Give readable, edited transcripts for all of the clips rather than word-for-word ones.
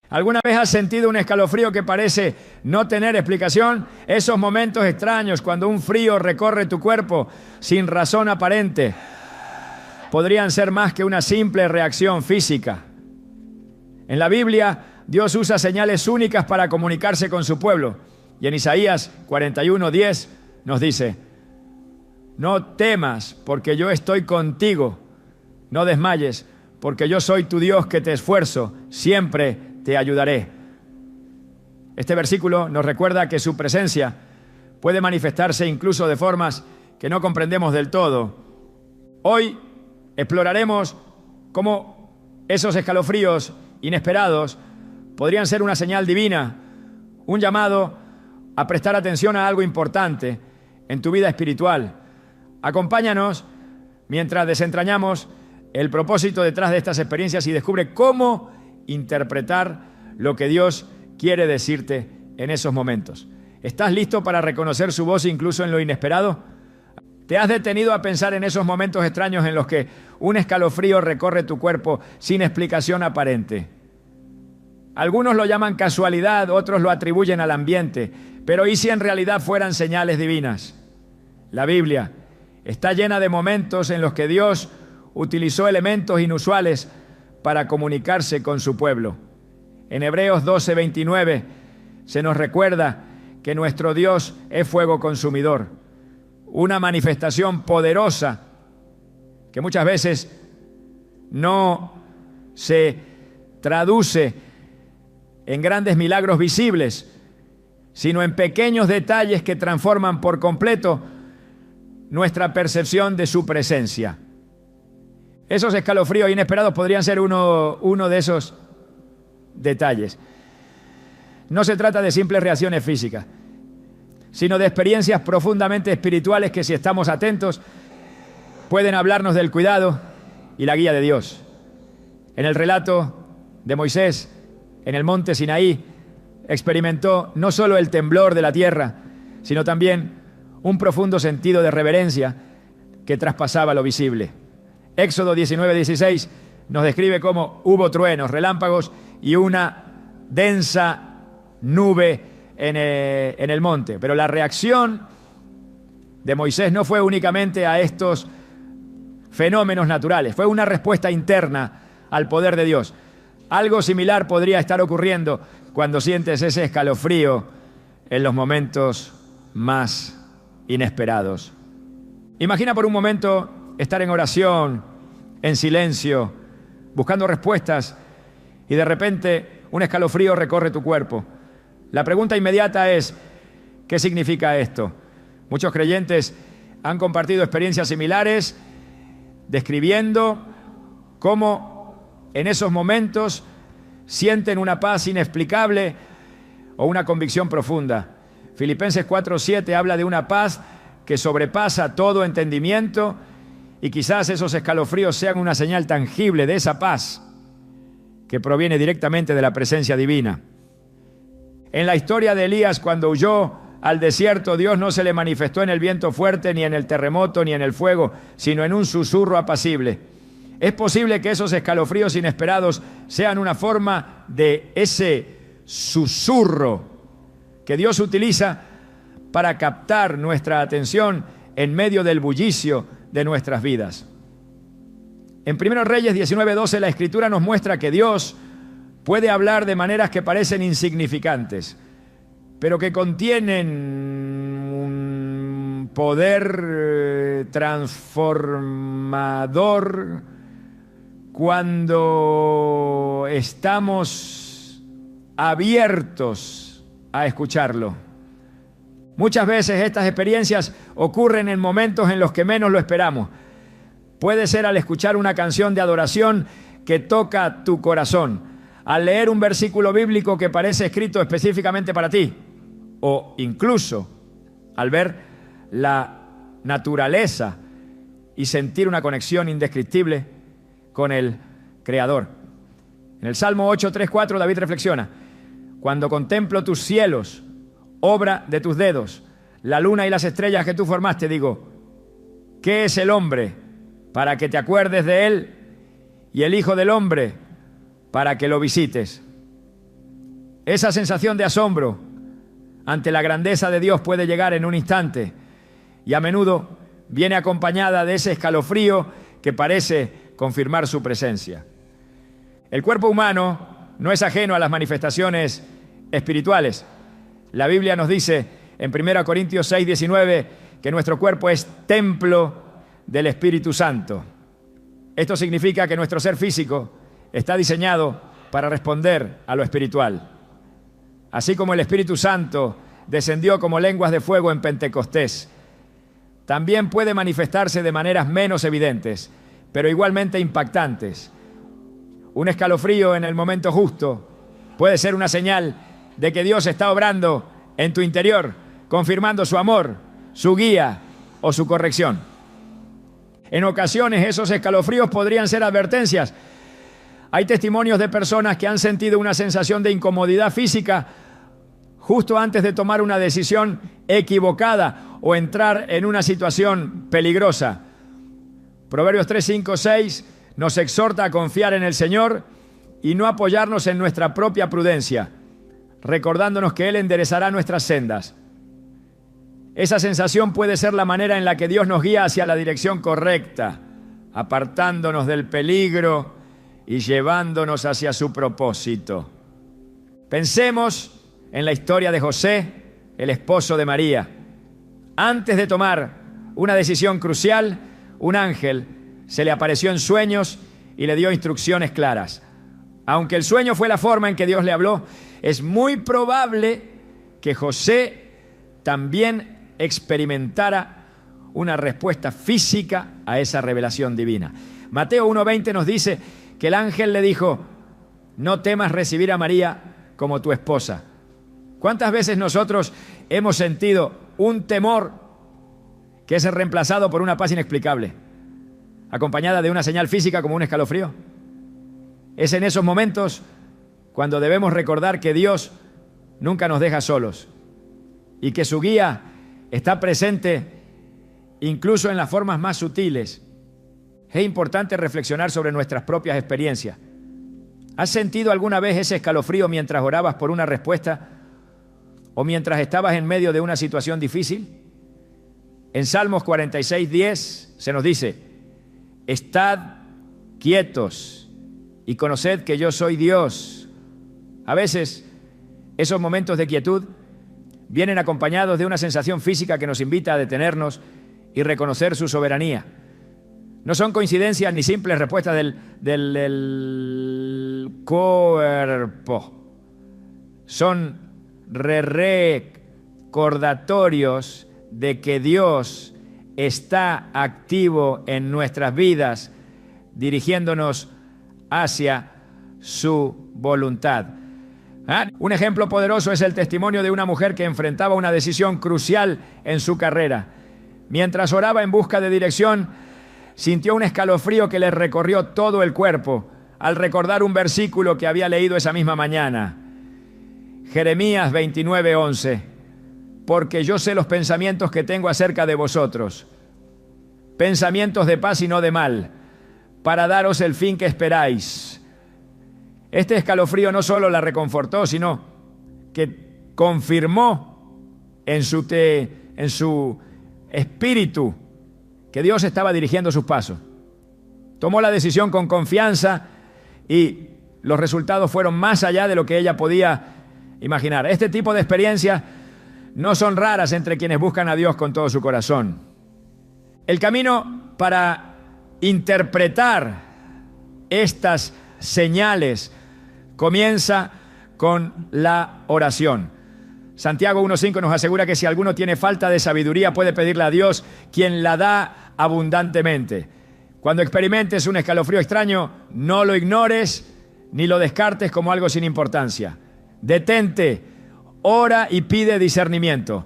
¿Alguna vez has sentido un escalofrío que parece no tener explicación? Esos momentos extraños cuando un frío recorre tu cuerpo sin razón aparente podrían ser más que una simple reacción física. En la Biblia, Dios usa señales únicas para comunicarse con su pueblo. Y en Isaías 41:10 nos dice: no temas, porque yo estoy contigo. No desmayes, porque yo soy tu Dios que te esfuerzo. Siempre te ayudaré. Este versículo nos recuerda que su presencia puede manifestarse incluso de formas que no comprendemos del todo. Hoy exploraremos cómo esos escalofríos inesperados podrían ser una señal divina, un llamado a prestar atención a algo importante en tu vida espiritual. Acompáñanos mientras desentrañamos el propósito detrás de estas experiencias y descubre cómo interpretar lo que Dios quiere decirte en esos momentos. ¿Estás listo para reconocer su voz incluso en lo inesperado? ¿Te has detenido a pensar en esos momentos extraños en los que un escalofrío recorre tu cuerpo sin explicación aparente? Algunos lo llaman casualidad, otros lo atribuyen al ambiente, pero ¿y si en realidad fueran señales divinas? La Biblia está llena de momentos en los que Dios utilizó elementos inusuales para comunicarse con su pueblo. En Hebreos 12:29 se nos recuerda que nuestro Dios es fuego consumidor, una manifestación poderosa que muchas veces no se traduce en grandes milagros visibles, sino en pequeños detalles que transforman por completo nuestra percepción de su presencia. Esos escalofríos inesperados podrían ser uno de esos detalles. No se trata de simples reacciones físicas, sino de experiencias profundamente espirituales que, si estamos atentos, pueden hablarnos del cuidado y la guía de Dios. En el relato de Moisés, en el monte Sinaí, experimentó no solo el temblor de la tierra, sino también un profundo sentido de reverencia que traspasaba lo visible. Éxodo 19:16 nos describe cómo hubo truenos, relámpagos y una densa nube en el monte. Pero la reacción de Moisés no fue únicamente a estos fenómenos naturales, fue una respuesta interna al poder de Dios. Algo similar podría estar ocurriendo cuando sientes ese escalofrío en los momentos más inesperados. Imagina por un momento estar en oración, en silencio, buscando respuestas, y de repente un escalofrío recorre tu cuerpo. La pregunta inmediata es: ¿qué significa esto? Muchos creyentes han compartido experiencias similares, describiendo cómo en esos momentos sienten una paz inexplicable o una convicción profunda. Filipenses 4:7 habla de una paz que sobrepasa todo entendimiento, y quizás esos escalofríos sean una señal tangible de esa paz que proviene directamente de la presencia divina. En la historia de Elías, cuando huyó al desierto, Dios no se le manifestó en el viento fuerte, ni en el terremoto, ni en el fuego, sino en un susurro apacible. Es posible que esos escalofríos inesperados sean una forma de ese susurro que Dios utiliza para captar nuestra atención en medio del bullicio de nuestras vidas. En 1 Reyes 19:12 la Escritura nos muestra que Dios puede hablar de maneras que parecen insignificantes, pero que contienen un poder transformador cuando estamos abiertos a escucharlo. Muchas veces estas experiencias ocurren en momentos en los que menos lo esperamos. Puede ser al escuchar una canción de adoración que toca tu corazón, al leer un versículo bíblico que parece escrito específicamente para ti, o incluso al ver la naturaleza y sentir una conexión indescriptible con el Creador. En el Salmo 8, 3, 4 David reflexiona: cuando contemplo tus cielos, obra de tus dedos, la luna y las estrellas que tú formaste, digo, ¿qué es el hombre para que te acuerdes de él, y el hijo del hombre para que lo visites? Esa sensación de asombro ante la grandeza de Dios puede llegar en un instante y a menudo viene acompañada de ese escalofrío que parece confirmar su presencia. El cuerpo humano no es ajeno a las manifestaciones espirituales. La Biblia nos dice en 1 Corintios 6, 19 que nuestro cuerpo es templo del Espíritu Santo. Esto significa que nuestro ser físico está diseñado para responder a lo espiritual. Así como el Espíritu Santo descendió como lenguas de fuego en Pentecostés, también puede manifestarse de maneras menos evidentes, pero igualmente impactantes. Un escalofrío en el momento justo puede ser una señal de que Dios está obrando en tu interior, confirmando su amor, su guía o su corrección. En ocasiones esos escalofríos podrían ser advertencias. Hay testimonios de personas que han sentido una sensación de incomodidad física justo antes de tomar una decisión equivocada o entrar en una situación peligrosa. Proverbios 3, 5, 6 nos exhorta a confiar en el Señor y no apoyarnos en nuestra propia prudencia, recordándonos que Él enderezará nuestras sendas. Esa sensación puede ser la manera en la que Dios nos guía hacia la dirección correcta, apartándonos del peligro y llevándonos hacia su propósito. Pensemos en la historia de José, el esposo de María. Antes de tomar una decisión crucial, un ángel se le apareció en sueños y le dio instrucciones claras. Aunque el sueño fue la forma en que Dios le habló, es muy probable que José también experimentara una respuesta física a esa revelación divina. Mateo 1:20 nos dice que el ángel le dijo: no temas recibir a María como tu esposa. ¿Cuántas veces nosotros hemos sentido un temor que es reemplazado por una paz inexplicable, acompañada de una señal física como un escalofrío? Es en esos momentos cuando debemos recordar que Dios nunca nos deja solos y que su guía está presente incluso en las formas más sutiles. Es importante reflexionar sobre nuestras propias experiencias. ¿Has sentido alguna vez ese escalofrío mientras orabas por una respuesta o mientras estabas en medio de una situación difícil? En Salmos 46:10 se nos dice: estad quietos y conoced que yo soy Dios. A veces esos momentos de quietud vienen acompañados de una sensación física que nos invita a detenernos y reconocer su soberanía. No son coincidencias ni simples respuestas del cuerpo. Son recordatorios de que Dios está activo en nuestras vidas, dirigiéndonos hacia su voluntad. Un ejemplo poderoso es el testimonio de una mujer que enfrentaba una decisión crucial en su carrera. Mientras oraba en busca de dirección, sintió un escalofrío que le recorrió todo el cuerpo al recordar un versículo que había leído esa misma mañana. Jeremías 29:11. Porque yo sé los pensamientos que tengo acerca de vosotros, pensamientos de paz y no de mal, para daros el fin que esperáis. Este escalofrío no solo la reconfortó, sino que confirmó en su espíritu que Dios estaba dirigiendo sus pasos. Tomó la decisión con confianza y los resultados fueron más allá de lo que ella podía imaginar. Este tipo de experiencias no son raras entre quienes buscan a Dios con todo su corazón. El camino para interpretar estas señales comienza con la oración. Santiago 1:5 nos asegura que si alguno tiene falta de sabiduría puede pedirle a Dios, quien la da abundantemente. Cuando experimentes un escalofrío extraño, no lo ignores ni lo descartes como algo sin importancia. Detente, ora y pide discernimiento.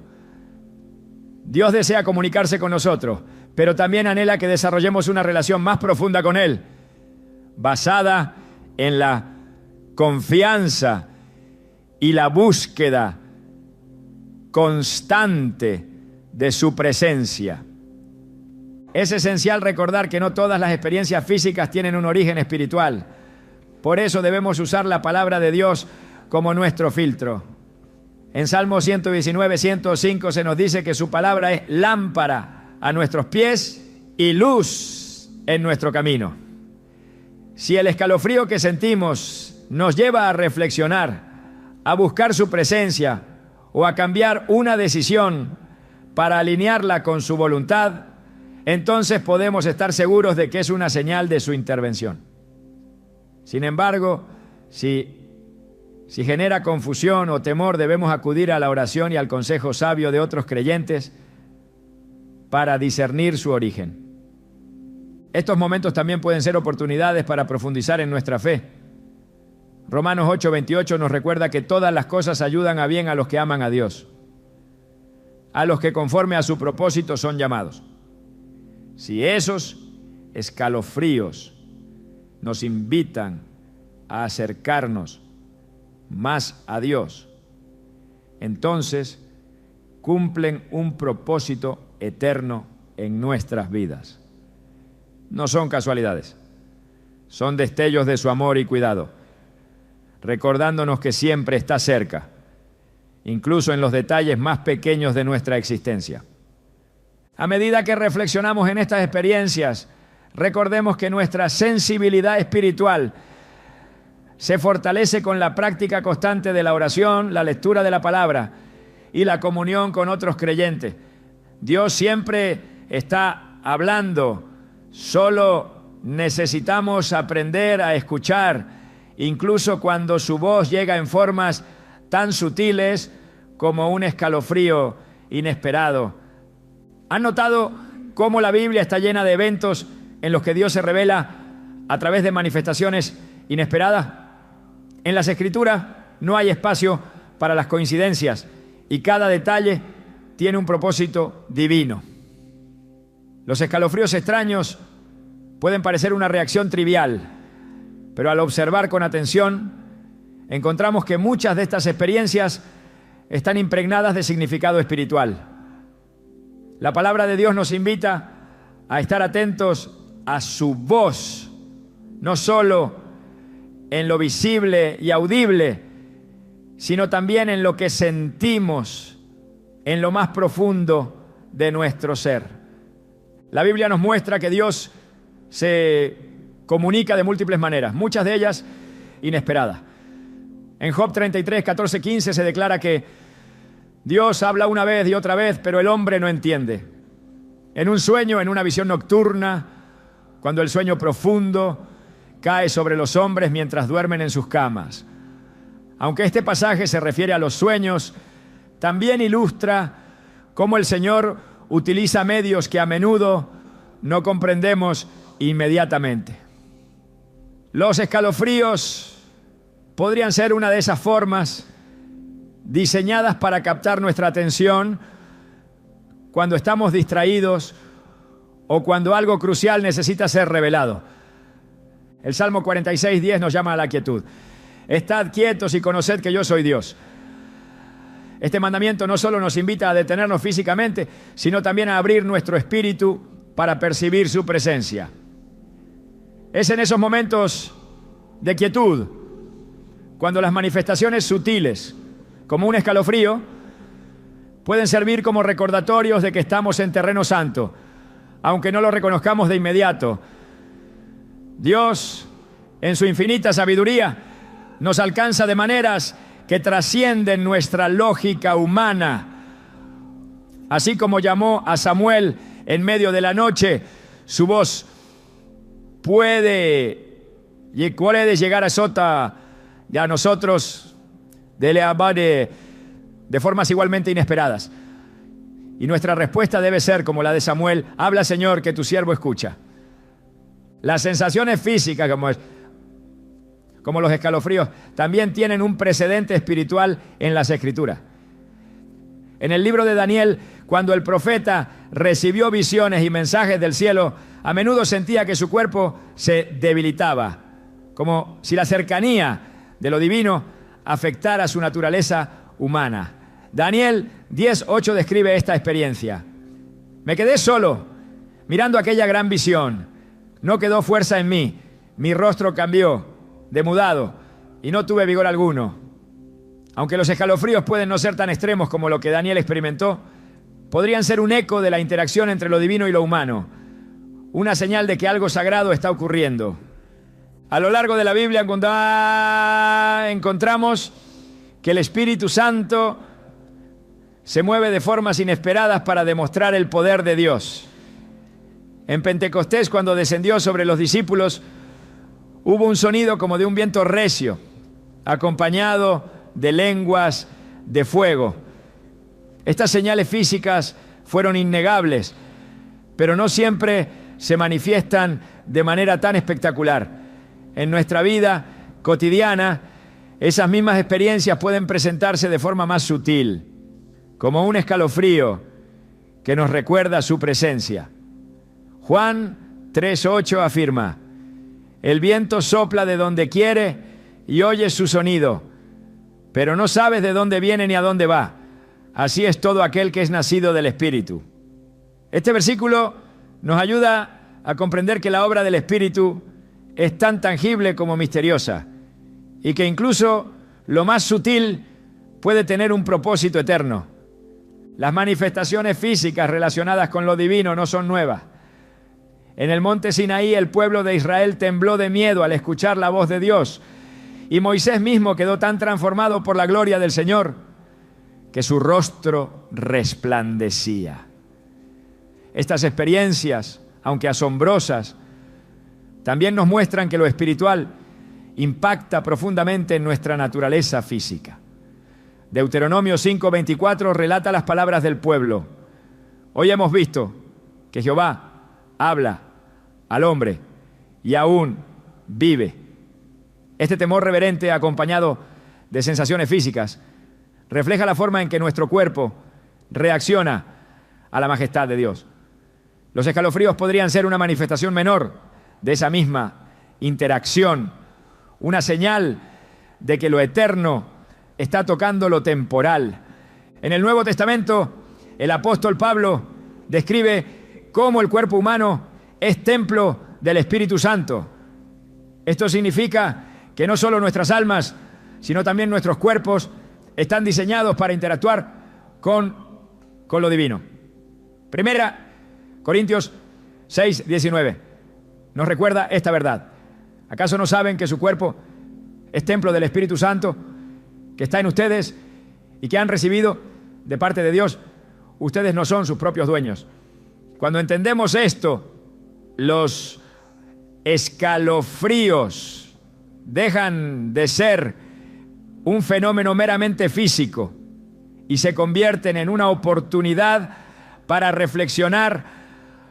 Dios desea comunicarse con nosotros, pero también anhela que desarrollemos una relación más profunda con Él, basada en la confianza y la búsqueda constante de su presencia. Es esencial recordar que no todas las experiencias físicas tienen un origen espiritual. Por eso debemos usar la palabra de Dios como nuestro filtro. En Salmo 119, 105 se nos dice que su palabra es lámpara a nuestros pies y luz en nuestro camino. Si el escalofrío que sentimos nos lleva a reflexionar, a buscar su presencia o a cambiar una decisión para alinearla con su voluntad, entonces podemos estar seguros de que es una señal de su intervención. Sin embargo, si genera confusión o temor, debemos acudir a la oración y al consejo sabio de otros creyentes para discernir su origen. Estos momentos también pueden ser oportunidades para profundizar en nuestra fe. Romanos 8:28 nos recuerda que todas las cosas ayudan a bien a los que aman a Dios, a los que conforme a su propósito son llamados. Si esos escalofríos nos invitan a acercarnos más a Dios, entonces cumplen un propósito eterno en nuestras vidas. No son casualidades, son destellos de su amor y cuidado, recordándonos que siempre está cerca, incluso en los detalles más pequeños de nuestra existencia. A medida que reflexionamos en estas experiencias, recordemos que nuestra sensibilidad espiritual se fortalece con la práctica constante de la oración, la lectura de la palabra y la comunión con otros creyentes. Dios siempre está hablando, solo necesitamos aprender a escuchar, incluso cuando su voz llega en formas tan sutiles como un escalofrío inesperado. ¿Han notado cómo la Biblia está llena de eventos en los que Dios se revela a través de manifestaciones inesperadas? En las Escrituras no hay espacio para las coincidencias y cada detalle tiene un propósito divino. Los escalofríos extraños pueden parecer una reacción trivial, pero al observar con atención, encontramos que muchas de estas experiencias están impregnadas de significado espiritual. La palabra de Dios nos invita a estar atentos a su voz, no solo en lo visible y audible, sino también en lo que sentimos, en lo más profundo de nuestro ser. La Biblia nos muestra que Dios se comunica de múltiples maneras, muchas de ellas inesperadas. En Job 33, 14, 15 se declara que Dios habla una vez y otra vez, pero el hombre no entiende. En un sueño, en una visión nocturna, cuando el sueño profundo cae sobre los hombres mientras duermen en sus camas. Aunque este pasaje se refiere a los sueños, también ilustra cómo el Señor utiliza medios que a menudo no comprendemos inmediatamente. Los escalofríos podrían ser una de esas formas diseñadas para captar nuestra atención cuando estamos distraídos o cuando algo crucial necesita ser revelado. El Salmo 46:10 nos llama a la quietud. Estad quietos y conoced que yo soy Dios. Este mandamiento no solo nos invita a detenernos físicamente, sino también a abrir nuestro espíritu para percibir su presencia. Es en esos momentos de quietud, cuando las manifestaciones sutiles, como un escalofrío, pueden servir como recordatorios de que estamos en terreno santo, aunque no lo reconozcamos de inmediato. Dios, en su infinita sabiduría, nos alcanza de maneras que trascienden nuestra lógica humana. Así como llamó a Samuel en medio de la noche, su voz puede llegar a nosotros de formas igualmente inesperadas. Y nuestra respuesta debe ser como la de Samuel: habla, Señor, que tu siervo escucha. Las sensaciones físicas, como los escalofríos, también tienen un precedente espiritual en las Escrituras. En el libro de Daniel, cuando el profeta recibió visiones y mensajes del cielo, a menudo sentía que su cuerpo se debilitaba, como si la cercanía de lo divino afectara su naturaleza humana. Daniel 10:8 describe esta experiencia. Me quedé solo, mirando aquella gran visión. No quedó fuerza en mí, mi rostro cambió, demudado, y no tuve vigor alguno. Aunque los escalofríos pueden no ser tan extremos como lo que Daniel experimentó, podrían ser un eco de la interacción entre lo divino y lo humano, una señal de que algo sagrado está ocurriendo. A lo largo de la Biblia encontramos que el Espíritu Santo se mueve de formas inesperadas para demostrar el poder de Dios. En Pentecostés, cuando descendió sobre los discípulos, hubo un sonido como de un viento recio, acompañado de lenguas de fuego. Estas señales físicas fueron innegables, pero no siempre se manifiestan de manera tan espectacular. En nuestra vida cotidiana, esas mismas experiencias pueden presentarse de forma más sutil, como un escalofrío que nos recuerda su presencia. Juan 3:8 afirma: el viento sopla de donde quiere y oyes su sonido, pero no sabes de dónde viene ni a dónde va. Así es todo aquel que es nacido del Espíritu. Este versículo nos ayuda a comprender que la obra del Espíritu es tan tangible como misteriosa y que incluso lo más sutil puede tener un propósito eterno. Las manifestaciones físicas relacionadas con lo divino no son nuevas. En el monte Sinaí el pueblo de Israel tembló de miedo al escuchar la voz de Dios, y Moisés mismo quedó tan transformado por la gloria del Señor que su rostro resplandecía. Estas experiencias, aunque asombrosas, también nos muestran que lo espiritual impacta profundamente en nuestra naturaleza física. Deuteronomio 5:24 relata las palabras del pueblo. Hoy hemos visto que Jehová habla al hombre y aún vive. Este temor reverente, acompañado de sensaciones físicas, refleja la forma en que nuestro cuerpo reacciona a la majestad de Dios. Los escalofríos podrían ser una manifestación menor de esa misma interacción, una señal de que lo eterno está tocando lo temporal. En el Nuevo Testamento, el apóstol Pablo describe cómo el cuerpo humano es templo del Espíritu Santo. Esto significa que no solo nuestras almas, sino también nuestros cuerpos están diseñados para interactuar con lo divino. Primera Corintios 6:19 nos recuerda esta verdad. ¿Acaso no saben que su cuerpo es templo del Espíritu Santo, que está en ustedes y que han recibido de parte de Dios? Ustedes no son sus propios dueños. Cuando entendemos esto, los escalofríos dejan de ser un fenómeno meramente físico y se convierten en una oportunidad para reflexionar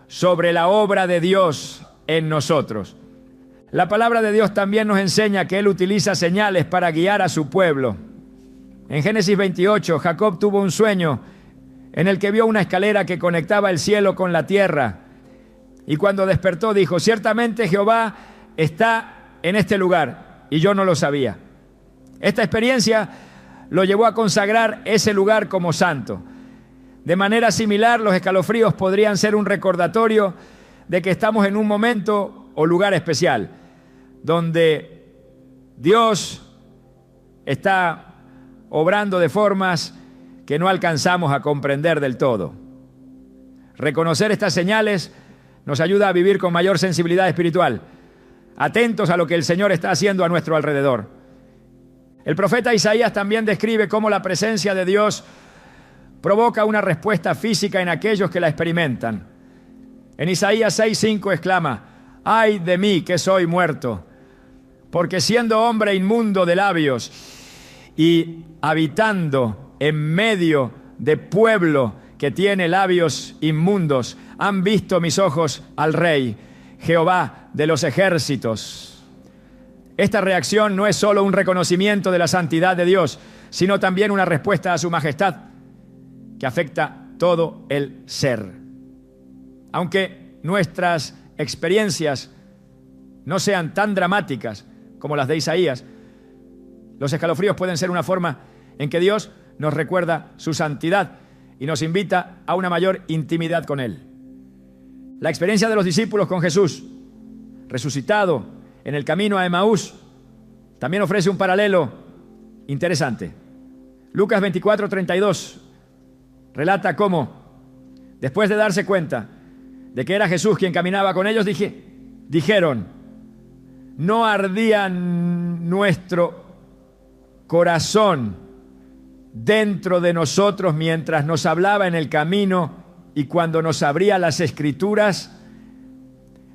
sobre la obra de Dios en nosotros. La palabra de Dios también nos enseña que Él utiliza señales para guiar a su pueblo. En Génesis 28, Jacob tuvo un sueño en el que vio una escalera que conectaba el cielo con la tierra. Y cuando despertó dijo: ciertamente Jehová está en este lugar, y yo no lo sabía. Esta experiencia lo llevó a consagrar ese lugar como santo. De manera similar, los escalofríos podrían ser un recordatorio de que estamos en un momento o lugar especial, donde Dios está obrando de formas que no alcanzamos a comprender del todo. Reconocer estas señales nos ayuda a vivir con mayor sensibilidad espiritual, atentos a lo que el Señor está haciendo a nuestro alrededor. El profeta Isaías también describe cómo la presencia de Dios provoca una respuesta física en aquellos que la experimentan. En Isaías 6:5 exclama: ¡ay de mí que soy muerto! Porque siendo hombre inmundo de labios y habitando en medio de pueblo que tiene labios inmundos, han visto mis ojos al Rey, Jehová de los ejércitos. Esta reacción no es solo un reconocimiento de la santidad de Dios, sino también una respuesta a su majestad que afecta todo el ser. Aunque nuestras experiencias no sean tan dramáticas como las de Isaías, los escalofríos pueden ser una forma en que Dios nos recuerda su santidad y nos invita a una mayor intimidad con Él. La experiencia de los discípulos con Jesús, resucitado en el camino a Emaús, también ofrece un paralelo interesante. Lucas 24:32 relata cómo, después de darse cuenta de que era Jesús quien caminaba con ellos, dijeron: ¿no ardía nuestro corazón dentro de nosotros mientras nos hablaba en el camino y cuando nos abría las Escrituras?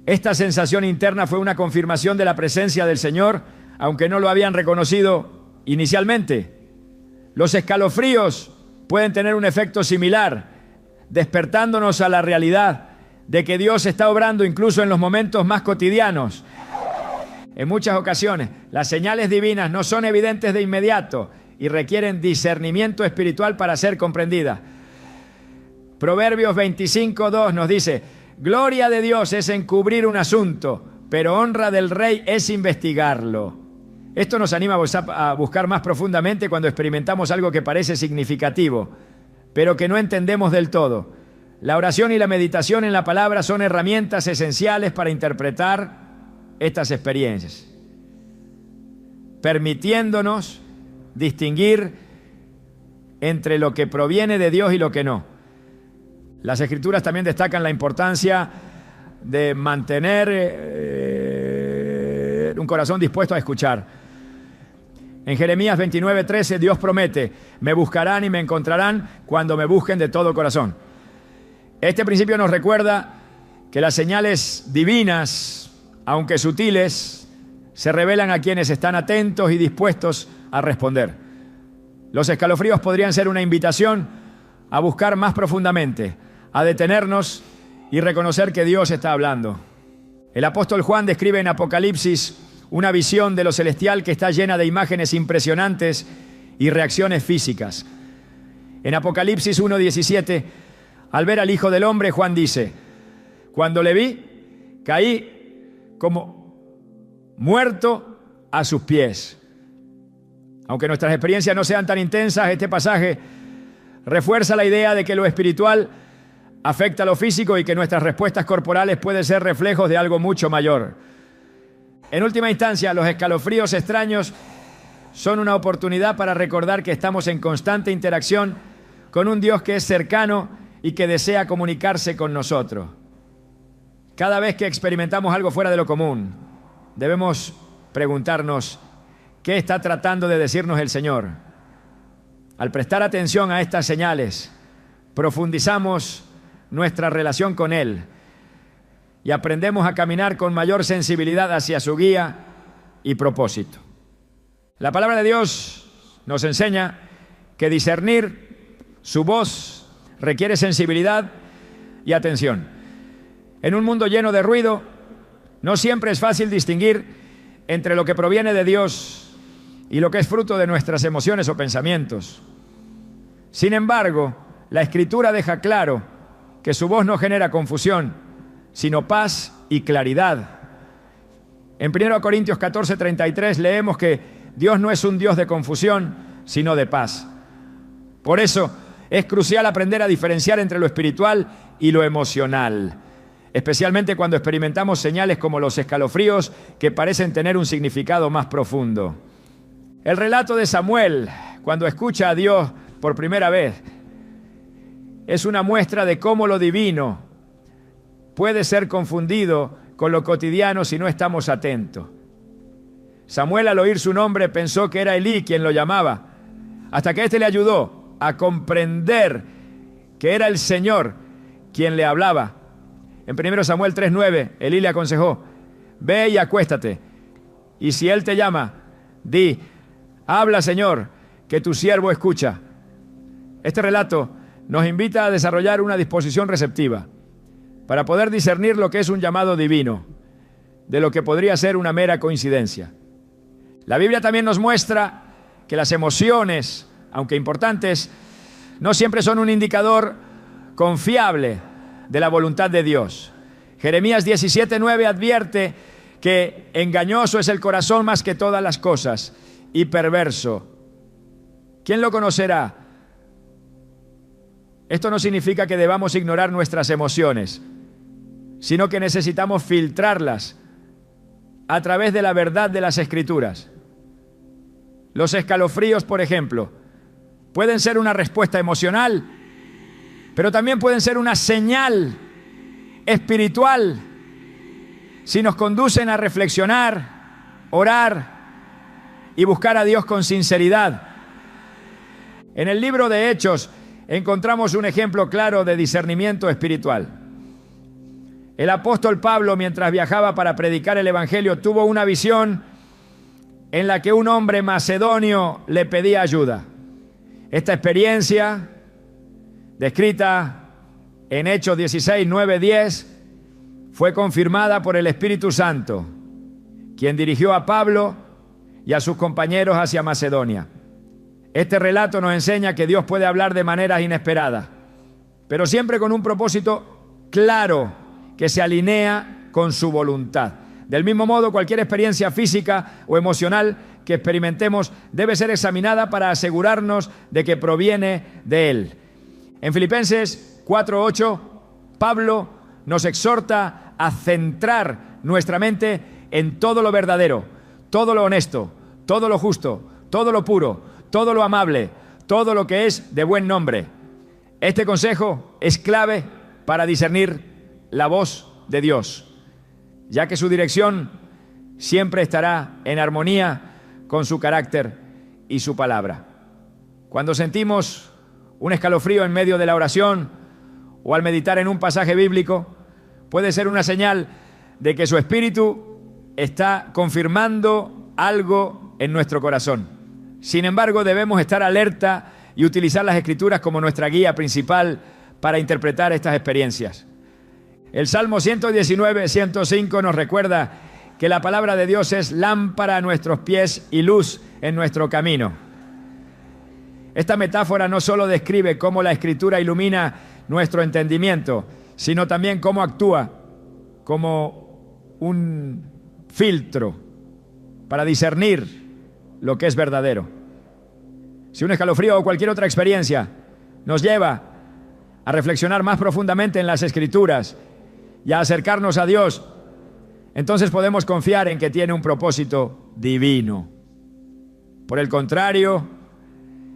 Esta sensación interna fue una confirmación de la presencia del Señor, aunque no lo habían reconocido inicialmente. Los escalofríos pueden tener un efecto similar, despertándonos a la realidad de que Dios está obrando incluso en los momentos más cotidianos. En muchas ocasiones, las señales divinas no son evidentes de inmediato y requieren discernimiento espiritual para ser comprendidas. Proverbios 25:2 nos dice: gloria de Dios es encubrir un asunto, pero honra del rey es investigarlo. Esto nos anima a buscar más profundamente cuando experimentamos algo que parece significativo, pero que no entendemos del todo. La oración y la meditación en la palabra son herramientas esenciales para interpretar estas experiencias, permitiéndonos distinguir entre lo que proviene de Dios y lo que no. Las Escrituras también destacan la importancia de mantener un corazón dispuesto a escuchar. En Jeremías 29:13 Dios promete: me buscarán y me encontrarán cuando me busquen de todo corazón. Este principio nos recuerda que las señales divinas, aunque sutiles, se revelan a quienes están atentos y dispuestos a responder. Los escalofríos podrían ser una invitación a buscar más profundamente, a detenernos y reconocer que Dios está hablando. El apóstol Juan describe en Apocalipsis una visión de lo celestial que está llena de imágenes impresionantes y reacciones físicas. En Apocalipsis 1:17, al ver al Hijo del Hombre, Juan dice: cuando le vi, caí como muerto a sus pies. Aunque nuestras experiencias no sean tan intensas, este pasaje refuerza la idea de que lo espiritual afecta a lo físico y que nuestras respuestas corporales pueden ser reflejos de algo mucho mayor. En última instancia, los escalofríos extraños son una oportunidad para recordar que estamos en constante interacción con un Dios que es cercano y que desea comunicarse con nosotros. Cada vez que experimentamos algo fuera de lo común, debemos preguntarnos: ¿qué está tratando de decirnos el Señor? Al prestar atención a estas señales, profundizamos nuestra relación con Él y aprendemos a caminar con mayor sensibilidad hacia su guía y propósito. La palabra de Dios nos enseña que discernir su voz requiere sensibilidad y atención. En un mundo lleno de ruido, no siempre es fácil distinguir entre lo que proviene de Dios y lo que es fruto de nuestras emociones o pensamientos. Sin embargo, la Escritura deja claro que su voz no genera confusión, sino paz y claridad. En 1 Corintios 14:33 leemos que Dios no es un Dios de confusión, sino de paz. Por eso es crucial aprender a diferenciar entre lo espiritual y lo emocional, especialmente cuando experimentamos señales como los escalofríos que parecen tener un significado más profundo. El relato de Samuel, cuando escucha a Dios por primera vez, es una muestra de cómo lo divino puede ser confundido con lo cotidiano si no estamos atentos. Samuel, al oír su nombre, pensó que era Elí quien lo llamaba, hasta que éste le ayudó a comprender que era el Señor quien le hablaba. En 1 Samuel 3:9, Elí le aconsejó: ve y acuéstate, y si él te llama, di: habla, Señor, que tu siervo escucha. Este relato nos invita a desarrollar una disposición receptiva para poder discernir lo que es un llamado divino de lo que podría ser una mera coincidencia. La Biblia también nos muestra que las emociones, aunque importantes, no siempre son un indicador confiable de la voluntad de Dios. Jeremías 17:9 advierte que engañoso es el corazón más que todas las cosas y perverso. ¿Quién lo conocerá? Esto no significa que debamos ignorar nuestras emociones, sino que necesitamos filtrarlas a través de la verdad de las Escrituras. Los escalofríos, por ejemplo, pueden ser una respuesta emocional, pero también pueden ser una señal espiritual si nos conducen a reflexionar, orar y buscar a Dios con sinceridad. En el libro de Hechos encontramos un ejemplo claro de discernimiento espiritual. El apóstol Pablo, mientras viajaba para predicar el evangelio, tuvo una visión en la que un hombre macedonio le pedía ayuda. Esta experiencia, descrita en Hechos 16, 9, 10, fue confirmada por el Espíritu Santo, quien dirigió a Pablo y a sus compañeros hacia Macedonia. Este relato nos enseña que Dios puede hablar de maneras inesperadas, pero siempre con un propósito claro que se alinea con su voluntad. Del mismo modo, cualquier experiencia física o emocional que experimentemos debe ser examinada para asegurarnos de que proviene de Él. En Filipenses 4:8, Pablo nos exhorta a centrar nuestra mente en todo lo verdadero, todo lo honesto, todo lo justo, todo lo puro, todo lo amable, todo lo que es de buen nombre. Este consejo es clave para discernir la voz de Dios, ya que su dirección siempre estará en armonía con su carácter y su palabra. Cuando sentimos un escalofrío en medio de la oración o al meditar en un pasaje bíblico, puede ser una señal de que su espíritu está confirmando algo en nuestro corazón. Sin embargo, debemos estar alerta y utilizar las Escrituras como nuestra guía principal para interpretar estas experiencias. El Salmo 119, 105 nos recuerda que la palabra de Dios es lámpara a nuestros pies y luz en nuestro camino. Esta metáfora no solo describe cómo la Escritura ilumina nuestro entendimiento, sino también cómo actúa como un filtro para discernir lo que es verdadero. Si un escalofrío o cualquier otra experiencia nos lleva a reflexionar más profundamente en las Escrituras y a acercarnos a Dios, entonces podemos confiar en que tiene un propósito divino. Por el contrario,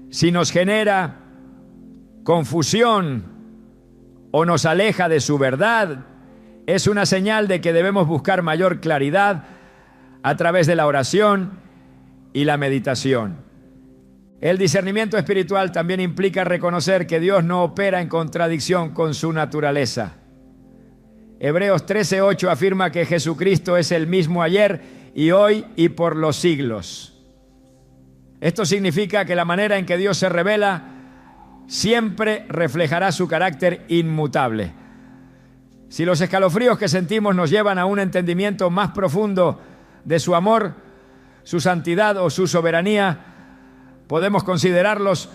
si nos genera confusión o nos aleja de su verdad, es una señal de que debemos buscar mayor claridad a través de la oración y la meditación. El discernimiento espiritual también implica reconocer que Dios no opera en contradicción con su naturaleza. Hebreos 13:8 afirma que Jesucristo es el mismo ayer y hoy y por los siglos. Esto significa que la manera en que Dios se revela siempre reflejará su carácter inmutable. Si los escalofríos que sentimos nos llevan a un entendimiento más profundo de su amor, su santidad o su soberanía, podemos considerarlos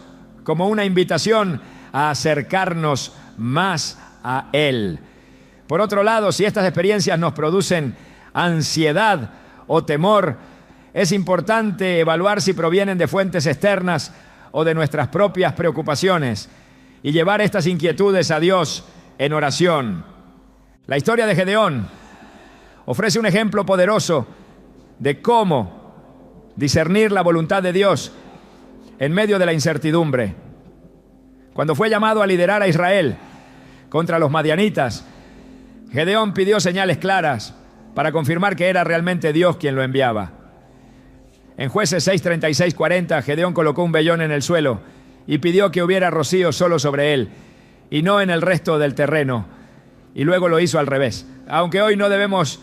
como una invitación a acercarnos más a Él. Por otro lado, si estas experiencias nos producen ansiedad o temor, es importante evaluar si provienen de fuentes externas o de nuestras propias preocupaciones y llevar estas inquietudes a Dios en oración. La historia de Gedeón ofrece un ejemplo poderoso de cómo discernir la voluntad de Dios en medio de la incertidumbre. Cuando fue llamado a liderar a Israel contra los madianitas, Gedeón pidió señales claras para confirmar que era realmente Dios quien lo enviaba. En Jueces 6, 36, 40, Gedeón colocó un vellón en el suelo y pidió que hubiera rocío solo sobre él y no en el resto del terreno. Y luego lo hizo al revés. Aunque hoy no debemos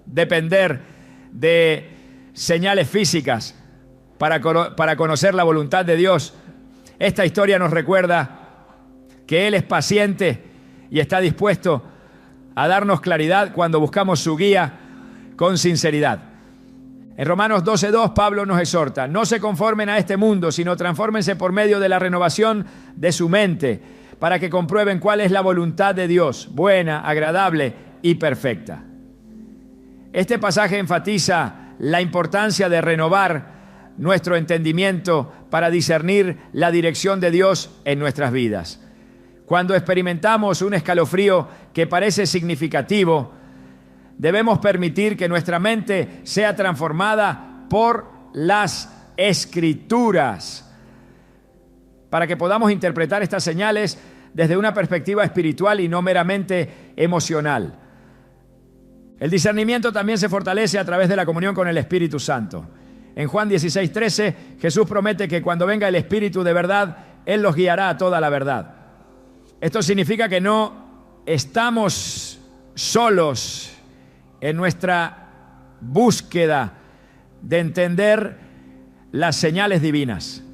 depender de señales físicas para conocer la voluntad de Dios, esta historia nos recuerda que Él es paciente y está dispuesto a darnos claridad cuando buscamos su guía con sinceridad. En Romanos 12:2, Pablo nos exhorta: no se conformen a este mundo, sino transfórmense por medio de la renovación de su mente, para que comprueben cuál es la voluntad de Dios, buena, agradable y perfecta. Este pasaje enfatiza la importancia de renovar nuestro entendimiento para discernir la dirección de Dios en nuestras vidas. Cuando experimentamos un escalofrío que parece significativo, debemos permitir que nuestra mente sea transformada por las Escrituras. para que podamos interpretar estas señales desde una perspectiva espiritual y no meramente emocional. El discernimiento también se fortalece a través de la comunión con el Espíritu Santo. En Juan 16:13, Jesús promete que cuando venga el Espíritu de verdad, Él los guiará a toda la verdad. Esto significa que no estamos solos en nuestra búsqueda de entender las señales divinas.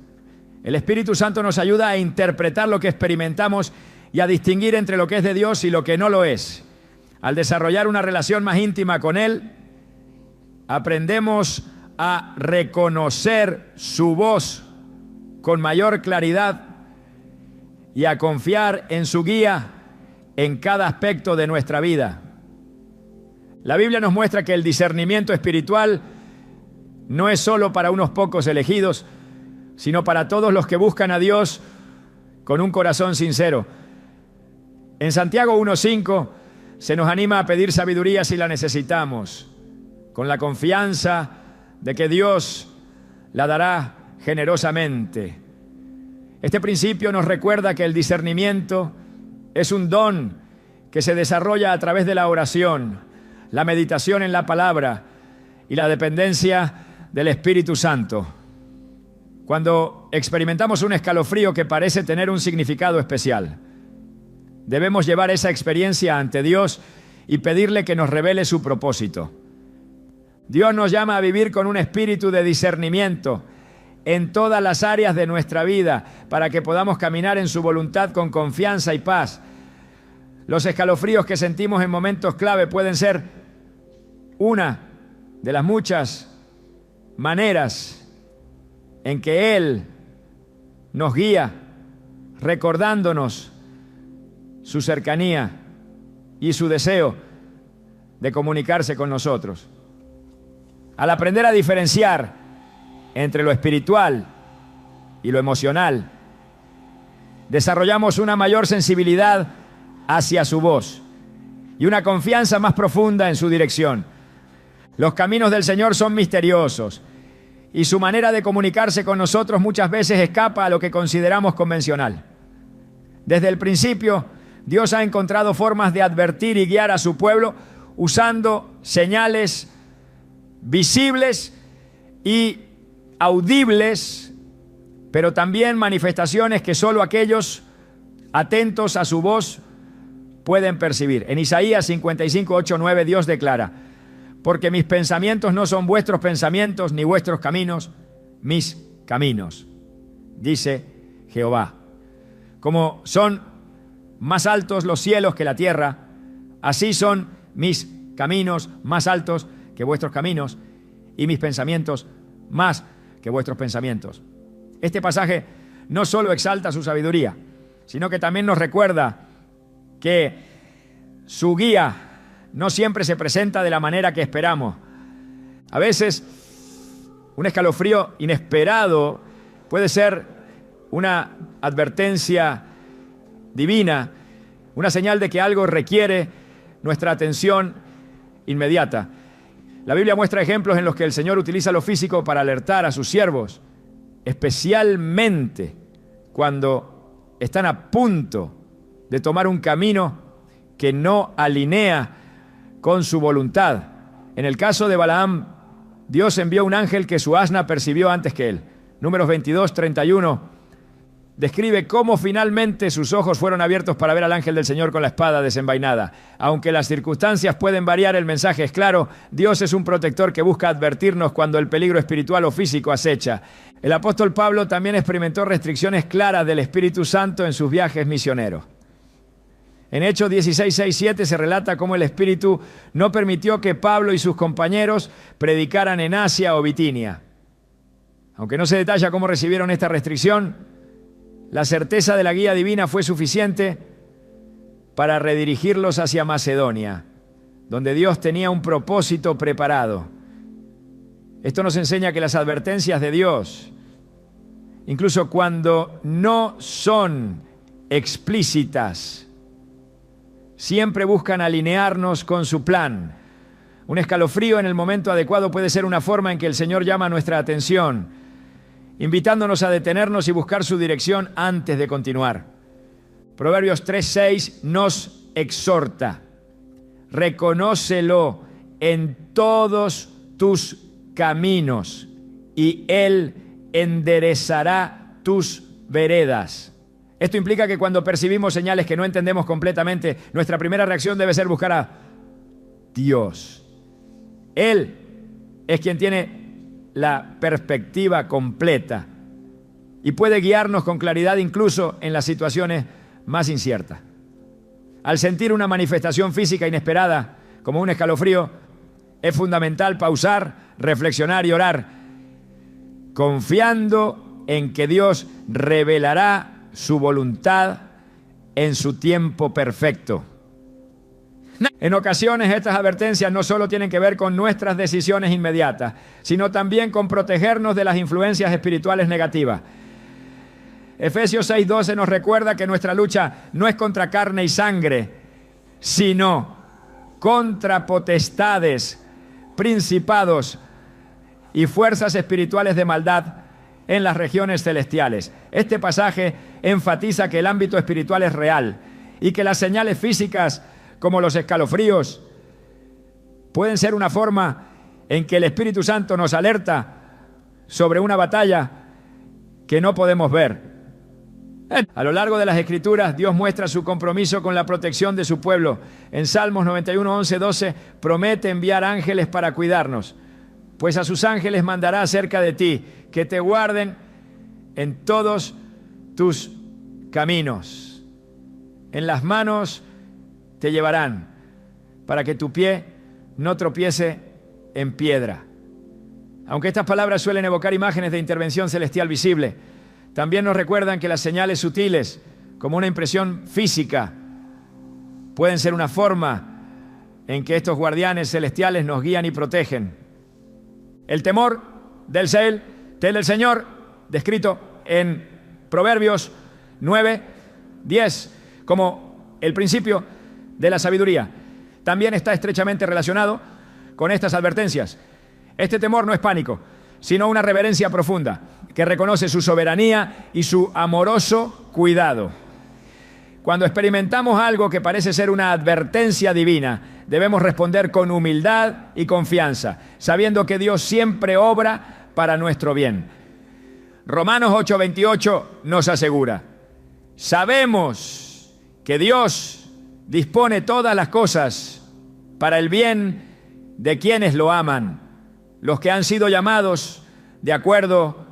El Espíritu Santo nos ayuda a interpretar lo que experimentamos y a distinguir entre lo que es de Dios y lo que no lo es. Al desarrollar una relación más íntima con Él, aprendemos a reconocer su voz con mayor claridad y a confiar en su guía en cada aspecto de nuestra vida. La Biblia nos muestra que el discernimiento espiritual no es solo para unos pocos elegidos, sino para todos los que buscan a Dios con un corazón sincero. En Santiago 1:5 se nos anima a pedir sabiduría si la necesitamos, con la confianza de que Dios la dará generosamente. Este principio nos recuerda que el discernimiento es un don que se desarrolla a través de la oración, la meditación en la palabra y la dependencia del Espíritu Santo. Cuando experimentamos un escalofrío que parece tener un significado especial, debemos llevar esa experiencia ante Dios y pedirle que nos revele su propósito. Dios nos llama a vivir con un espíritu de discernimiento en todas las áreas de nuestra vida para que podamos caminar en su voluntad con confianza y paz. Los escalofríos que sentimos en momentos clave pueden ser una de las muchas maneras en que Él nos guía, recordándonos su cercanía y su deseo de comunicarse con nosotros. Al aprender a diferenciar entre lo espiritual y lo emocional, desarrollamos una mayor sensibilidad hacia su voz y una confianza más profunda en su dirección. Los caminos del Señor son misteriosos y su manera de comunicarse con nosotros muchas veces escapa a lo que consideramos convencional. Desde el principio, Dios ha encontrado formas de advertir y guiar a su pueblo usando señales visibles y audibles, pero también manifestaciones que solo aquellos atentos a su voz pueden percibir. En Isaías 55:8-9 Dios declara: porque mis pensamientos no son vuestros pensamientos, ni vuestros caminos mis caminos, dice Jehová. Como son más altos los cielos que la tierra, así son mis caminos más altos que vuestros caminos y mis pensamientos más que vuestros pensamientos. Este pasaje no solo exalta su sabiduría, sino que también nos recuerda que su guía no siempre se presenta de la manera que esperamos. A veces un escalofrío inesperado puede ser una advertencia divina, una señal de que algo requiere nuestra atención inmediata. La Biblia muestra ejemplos en los que el Señor utiliza lo físico para alertar a sus siervos, especialmente cuando están a punto de tomar un camino que no alinea con su voluntad. En el caso de Balaam, Dios envió un ángel que su asna percibió antes que él. Números 22:31 describe cómo finalmente sus ojos fueron abiertos para ver al ángel del Señor con la espada desenvainada. Aunque las circunstancias pueden variar, el mensaje es claro: Dios es un protector que busca advertirnos cuando el peligro espiritual o físico acecha. El apóstol Pablo también experimentó restricciones claras del Espíritu Santo en sus viajes misioneros. En Hechos 16:6-7 se relata cómo el Espíritu no permitió que Pablo y sus compañeros predicaran en Asia o Bitinia. Aunque no se detalla cómo recibieron esta restricción, la certeza de la guía divina fue suficiente para redirigirlos hacia Macedonia, donde Dios tenía un propósito preparado. Esto nos enseña que las advertencias de Dios, incluso cuando no son explícitas, siempre buscan alinearnos con su plan. Un escalofrío en el momento adecuado puede ser una forma en que el Señor llama nuestra atención invitándonos a detenernos y buscar su dirección antes de continuar. Proverbios 3:6 nos exhorta: reconócelo en todos tus caminos y Él enderezará tus veredas. Esto implica que cuando percibimos señales que no entendemos completamente, nuestra primera reacción debe ser buscar a Dios. Él es quien tiene la perspectiva completa y puede guiarnos con claridad incluso en las situaciones más inciertas. Al sentir una manifestación física inesperada, como un escalofrío, es fundamental pausar, reflexionar y orar, confiando en que Dios revelará su voluntad en su tiempo perfecto. En ocasiones estas advertencias no solo tienen que ver con nuestras decisiones inmediatas, sino también con protegernos de las influencias espirituales negativas. Efesios 6:12 nos recuerda que nuestra lucha no es contra carne y sangre, sino contra potestades, principados y fuerzas espirituales de maldad en las regiones celestiales. Este pasaje enfatiza que el ámbito espiritual es real y que las señales físicas, como los escalofríos, pueden ser una forma en que el Espíritu Santo nos alerta sobre una batalla que no podemos ver. A lo largo de las Escrituras, Dios muestra su compromiso con la protección de su pueblo. En Salmos 91, 11, 12, promete enviar ángeles para cuidarnos, pues a sus ángeles mandará acerca de ti, que te guarden en todos tus caminos. En las manos te llevarán, para que tu pie no tropiece en piedra. Aunque estas palabras suelen evocar imágenes de intervención celestial visible, también nos recuerdan que las señales sutiles, como una impresión física, pueden ser una forma en que estos guardianes celestiales nos guían y protegen. El temor del Señor, descrito en Proverbios 9:10, como el principio de la sabiduría, también está estrechamente relacionado con estas advertencias. Este temor no es pánico, sino una reverencia profunda que reconoce su soberanía y su amoroso cuidado. Cuando experimentamos algo que parece ser una advertencia divina, debemos responder con humildad y confianza, sabiendo que Dios siempre obra para nuestro bien. Romanos 8:28 nos asegura: sabemos que Dios dispone todas las cosas para el bien de quienes lo aman, los que han sido llamados de acuerdo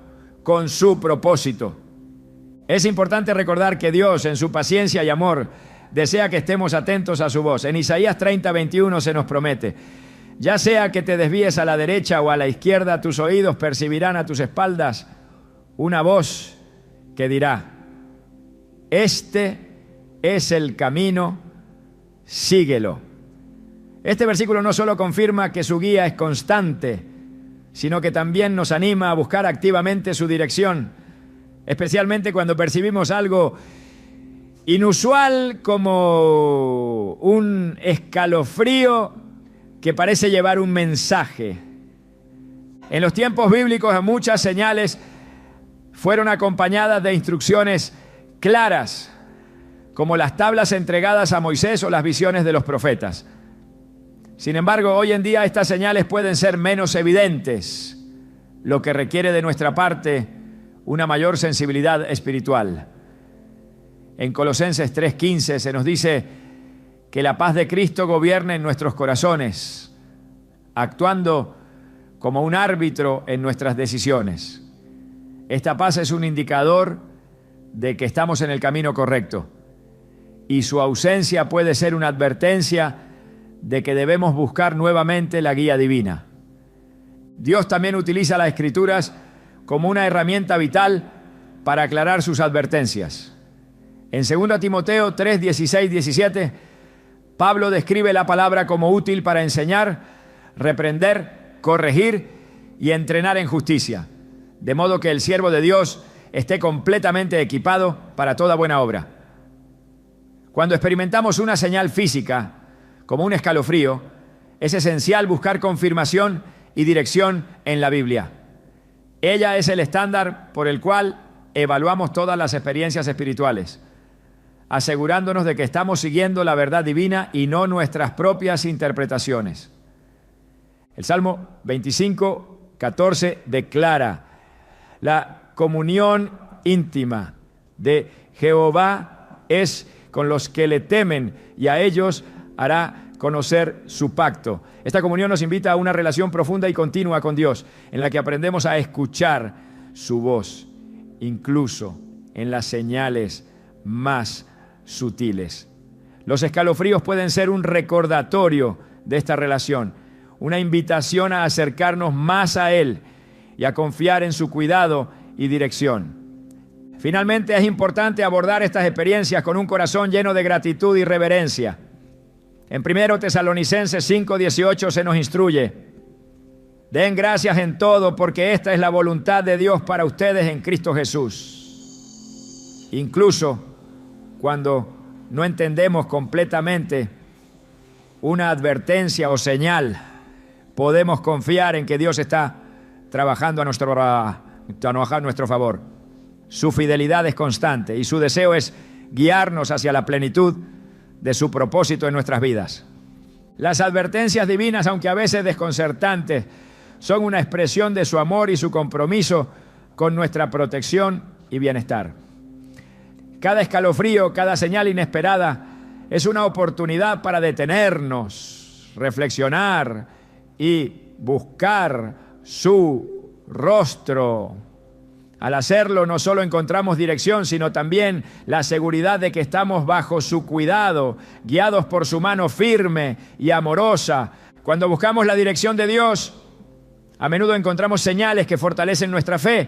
con su propósito. Es importante recordar que Dios, en su paciencia y amor, desea que estemos atentos a su voz. En Isaías 30:21 se nos promete: ya sea que te desvíes a la derecha o a la izquierda, tus oídos percibirán a tus espaldas una voz que dirá: este es el camino, síguelo. Este versículo no solo confirma que su guía es constante, sino que también nos anima a buscar activamente su dirección, especialmente cuando percibimos algo inusual como un escalofrío que parece llevar un mensaje. En los tiempos bíblicos, muchas señales fueron acompañadas de instrucciones claras, como las tablas entregadas a Moisés o las visiones de los profetas. Sin embargo, hoy en día estas señales pueden ser menos evidentes, lo que requiere de nuestra parte una mayor sensibilidad espiritual. En Colosenses 3:15 se nos dice que la paz de Cristo gobierne en nuestros corazones, actuando como un árbitro en nuestras decisiones. Esta paz es un indicador de que estamos en el camino correcto, y su ausencia puede ser una advertencia de que debemos buscar nuevamente la guía divina. Dios también utiliza las Escrituras como una herramienta vital para aclarar sus advertencias. En 2 Timoteo 3, 16, 17, Pablo describe la palabra como útil para enseñar, reprender, corregir y entrenar en justicia, de modo que el siervo de Dios esté completamente equipado para toda buena obra. Cuando experimentamos una señal física, como un escalofrío, es esencial buscar confirmación y dirección en la Biblia. Ella es el estándar por el cual evaluamos todas las experiencias espirituales, asegurándonos de que estamos siguiendo la verdad divina y no nuestras propias interpretaciones. El Salmo 25, 14 declara: la comunión íntima de Jehová es con los que le temen, y a ellos hará conocer su pacto. Esta comunión nos invita a una relación profunda y continua con Dios, en la que aprendemos a escuchar su voz, incluso en las señales más sutiles. Los escalofríos pueden ser un recordatorio de esta relación, una invitación a acercarnos más a Él y a confiar en su cuidado y dirección. Finalmente, es importante abordar estas experiencias con un corazón lleno de gratitud y reverencia. En 1 Tesalonicenses 5:18 se nos instruye: den gracias en todo, porque esta es la voluntad de Dios para ustedes en Cristo Jesús. Incluso cuando no entendemos completamente una advertencia o señal, podemos confiar en que Dios está trabajando a nuestro favor. Su fidelidad es constante y su deseo es guiarnos hacia la plenitud de su propósito en nuestras vidas. Las advertencias divinas, aunque a veces desconcertantes, son una expresión de su amor y su compromiso con nuestra protección y bienestar. Cada escalofrío, cada señal inesperada es una oportunidad para detenernos, reflexionar y buscar su rostro. Al hacerlo, no solo encontramos dirección, sino también la seguridad de que estamos bajo su cuidado, guiados por su mano firme y amorosa. Cuando buscamos la dirección de Dios, a menudo encontramos señales que fortalecen nuestra fe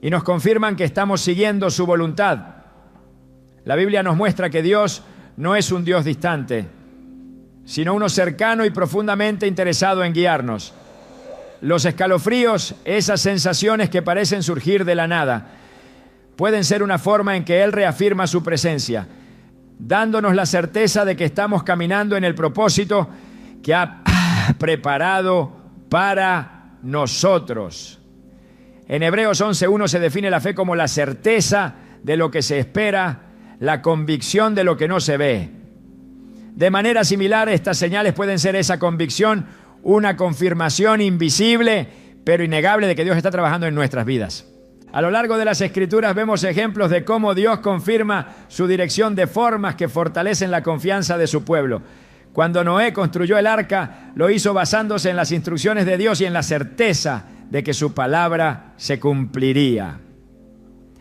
y nos confirman que estamos siguiendo su voluntad. La Biblia nos muestra que Dios no es un Dios distante, sino uno cercano y profundamente interesado en guiarnos. Los escalofríos, esas sensaciones que parecen surgir de la nada, pueden ser una forma en que Él reafirma su presencia, dándonos la certeza de que estamos caminando en el propósito que ha preparado para nosotros. En Hebreos 11:1 se define la fe como la certeza de lo que se espera, la convicción de lo que no se ve. De manera similar, estas señales pueden ser esa convicción, una confirmación invisible pero innegable de que Dios está trabajando en nuestras vidas. A lo largo de las Escrituras vemos ejemplos de cómo Dios confirma su dirección de formas que fortalecen la confianza de su pueblo. Cuando Noé construyó el arca, lo hizo basándose en las instrucciones de Dios y en la certeza de que su palabra se cumpliría.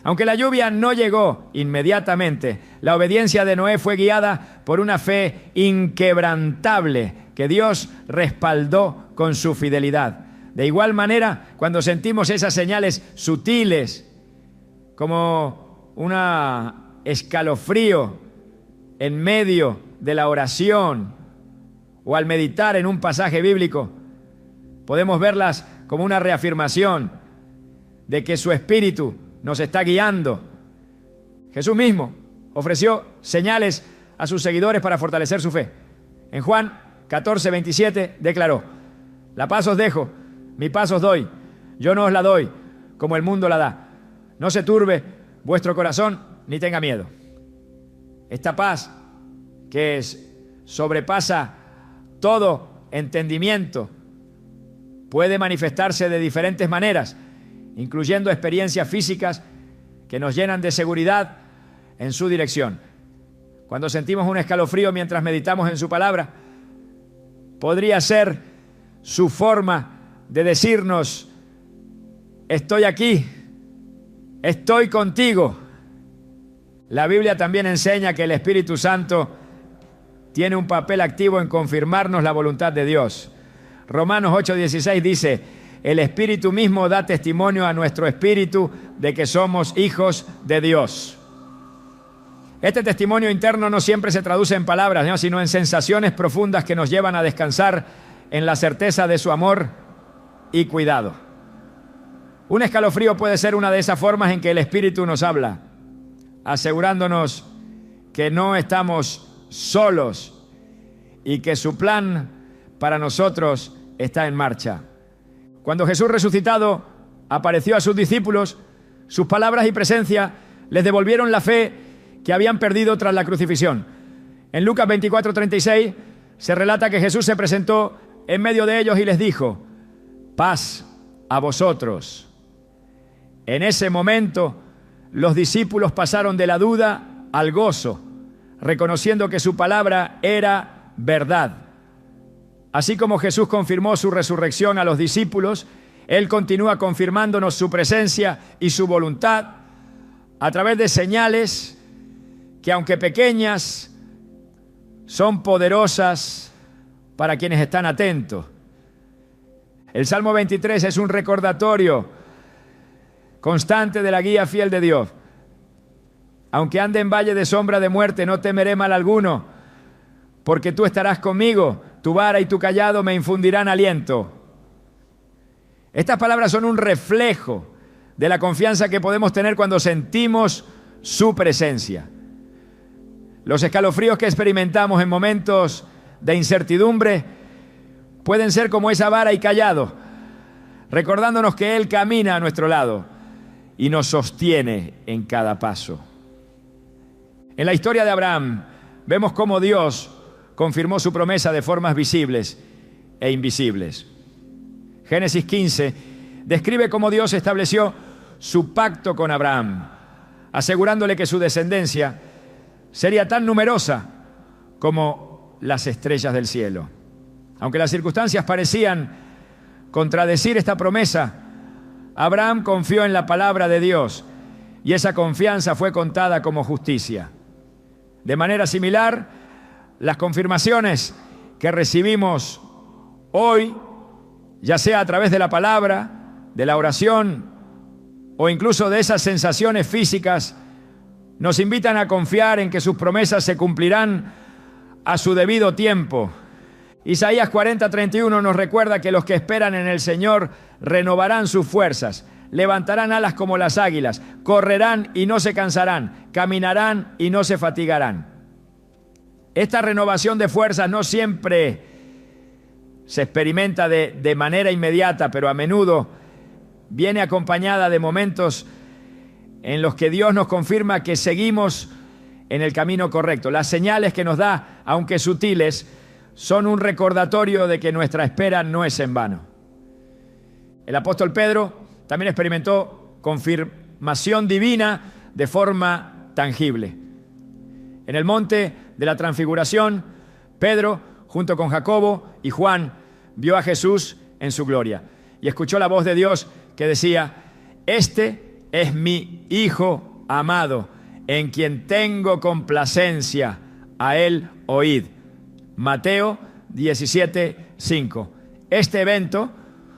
Aunque la lluvia no llegó inmediatamente, la obediencia de Noé fue guiada por una fe inquebrantable que Dios respaldó con su fidelidad. De igual manera, cuando sentimos esas señales sutiles, como un escalofrío en medio de la oración o al meditar en un pasaje bíblico, podemos verlas como una reafirmación de que su Espíritu nos está guiando. Jesús mismo ofreció señales a sus seguidores para fortalecer su fe. En Juan 14:27 declaró: la paz os dejo, mi paz os doy, yo no os la doy como el mundo la da. No se turbe vuestro corazón ni tenga miedo. Esta paz que sobrepasa todo entendimiento puede manifestarse de diferentes maneras, incluyendo experiencias físicas que nos llenan de seguridad en su dirección. Cuando sentimos un escalofrío mientras meditamos en su palabra, podría ser su forma de decirnos: estoy aquí, estoy contigo. La Biblia también enseña que el Espíritu Santo tiene un papel activo en confirmarnos la voluntad de Dios. Romanos 8:16 dice: el Espíritu mismo da testimonio a nuestro espíritu de que somos hijos de Dios. Este testimonio interno no siempre se traduce en palabras, ¿no?, sino en sensaciones profundas que nos llevan a descansar en la certeza de su amor y cuidado. Un escalofrío puede ser una de esas formas en que el Espíritu nos habla, asegurándonos que no estamos solos y que su plan para nosotros está en marcha. Cuando Jesús resucitado apareció a sus discípulos, sus palabras y presencia les devolvieron la fe que habían perdido tras la crucifixión. En Lucas 24:36 se relata que Jesús se presentó en medio de ellos y les dijo: paz a vosotros. En ese momento, los discípulos pasaron de la duda al gozo, reconociendo que su palabra era verdad. Así como Jesús confirmó su resurrección a los discípulos, Él continúa confirmándonos su presencia y su voluntad a través de señales que, aunque pequeñas, son poderosas para quienes están atentos. El Salmo 23 es un recordatorio constante de la guía fiel de Dios. Aunque ande en valle de sombra de muerte, no temeré mal alguno, porque tú estarás conmigo, tu vara y tu cayado me infundirán aliento. Estas palabras son un reflejo de la confianza que podemos tener cuando sentimos su presencia. Los escalofríos que experimentamos en momentos de incertidumbre pueden ser como esa vara y cayado, recordándonos que Él camina a nuestro lado y nos sostiene en cada paso. En la historia de Abraham vemos cómo Dios confirmó su promesa de formas visibles e invisibles. Génesis 15 describe cómo Dios estableció su pacto con Abraham, asegurándole que su descendencia sería tan numerosa como las estrellas del cielo. Aunque las circunstancias parecían contradecir esta promesa, Abraham confió en la palabra de Dios y esa confianza fue contada como justicia. De manera similar, las confirmaciones que recibimos hoy, ya sea a través de la palabra, de la oración o incluso de esas sensaciones físicas, nos invitan a confiar en que sus promesas se cumplirán a su debido tiempo. Isaías 40:31 nos recuerda que los que esperan en el Señor renovarán sus fuerzas, levantarán alas como las águilas, correrán y no se cansarán, caminarán y no se fatigarán. Esta renovación de fuerzas no siempre se experimenta de manera inmediata, pero a menudo viene acompañada de momentos en los que Dios nos confirma que seguimos en el camino correcto. Las señales que nos da, aunque sutiles, son un recordatorio de que nuestra espera no es en vano. El apóstol Pedro también experimentó confirmación divina de forma tangible. En el monte de la Transfiguración, Pedro, junto con Jacobo y Juan, vio a Jesús en su gloria y escuchó la voz de Dios que decía: este es mi Hijo amado, en quien tengo complacencia, a él oíd. Mateo 17:5. Este evento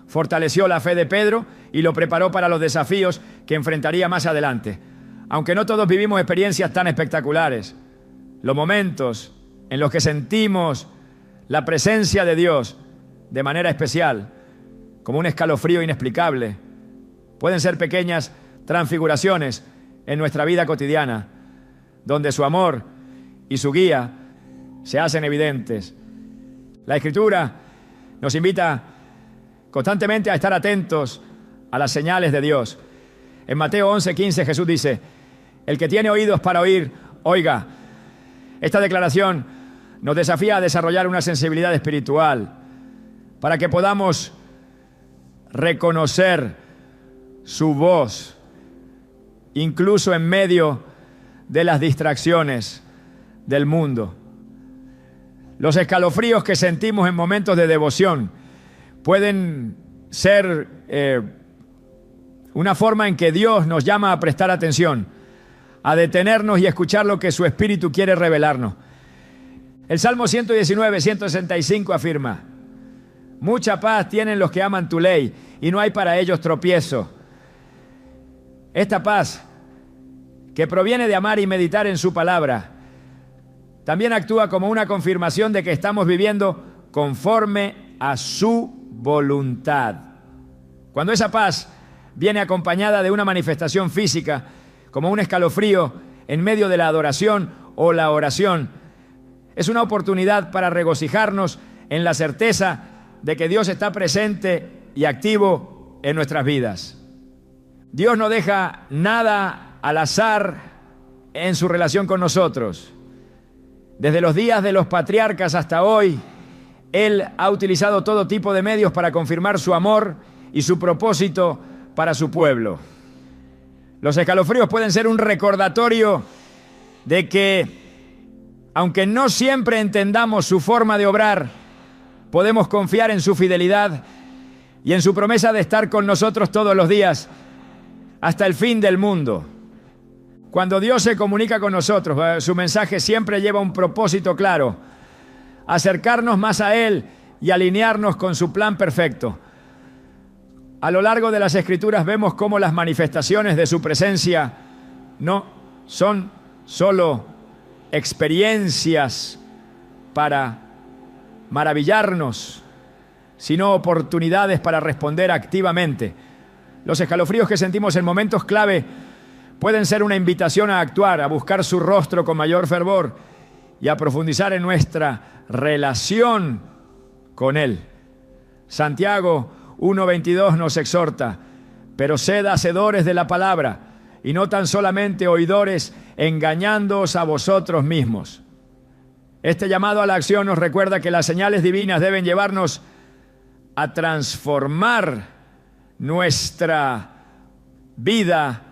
fortaleció la fe de Pedro y lo preparó para los desafíos que enfrentaría más adelante. Aunque no todos vivimos experiencias tan espectaculares, los momentos en los que sentimos la presencia de Dios de manera especial, como un escalofrío inexplicable, pueden ser pequeñas transfiguraciones en nuestra vida cotidiana, donde su amor y su guía se hacen evidentes. La Escritura nos invita constantemente a estar atentos a las señales de Dios. En Mateo 11:15 Jesús dice: el que tiene oídos para oír, oiga. Esta declaración nos desafía a desarrollar una sensibilidad espiritual para que podamos reconocer su voz, incluso en medio de las distracciones del mundo. Los escalofríos que sentimos en momentos de devoción pueden ser una forma en que Dios nos llama a prestar atención, a detenernos y escuchar lo que su Espíritu quiere revelarnos. El Salmo 119:165 afirma: mucha paz tienen los que aman tu ley, y no hay para ellos tropiezo. Esta paz, que proviene de amar y meditar en su palabra, también actúa como una confirmación de que estamos viviendo conforme a su voluntad. Cuando esa paz viene acompañada de una manifestación física, como un escalofrío en medio de la adoración o la oración, es una oportunidad para regocijarnos en la certeza de que Dios está presente y activo en nuestras vidas. Dios no deja nada al azar en su relación con nosotros. Desde los días de los patriarcas hasta hoy, Él ha utilizado todo tipo de medios para confirmar su amor y su propósito para su pueblo. Los escalofríos pueden ser un recordatorio de que, aunque no siempre entendamos su forma de obrar, podemos confiar en su fidelidad y en su promesa de estar con nosotros todos los días hasta el fin del mundo. Cuando Dios se comunica con nosotros, su mensaje siempre lleva un propósito claro: acercarnos más a Él y alinearnos con su plan perfecto. A lo largo de las Escrituras vemos cómo las manifestaciones de su presencia no son solo experiencias para maravillarnos, sino oportunidades para responder activamente. Los escalofríos que sentimos en momentos clave pueden ser una invitación a actuar, a buscar su rostro con mayor fervor y a profundizar en nuestra relación con Él. Santiago 1:22 nos exhorta: pero sed hacedores de la palabra y no tan solamente oidores, engañándoos a vosotros mismos. Este llamado a la acción nos recuerda que las señales divinas deben llevarnos a transformar nuestra vida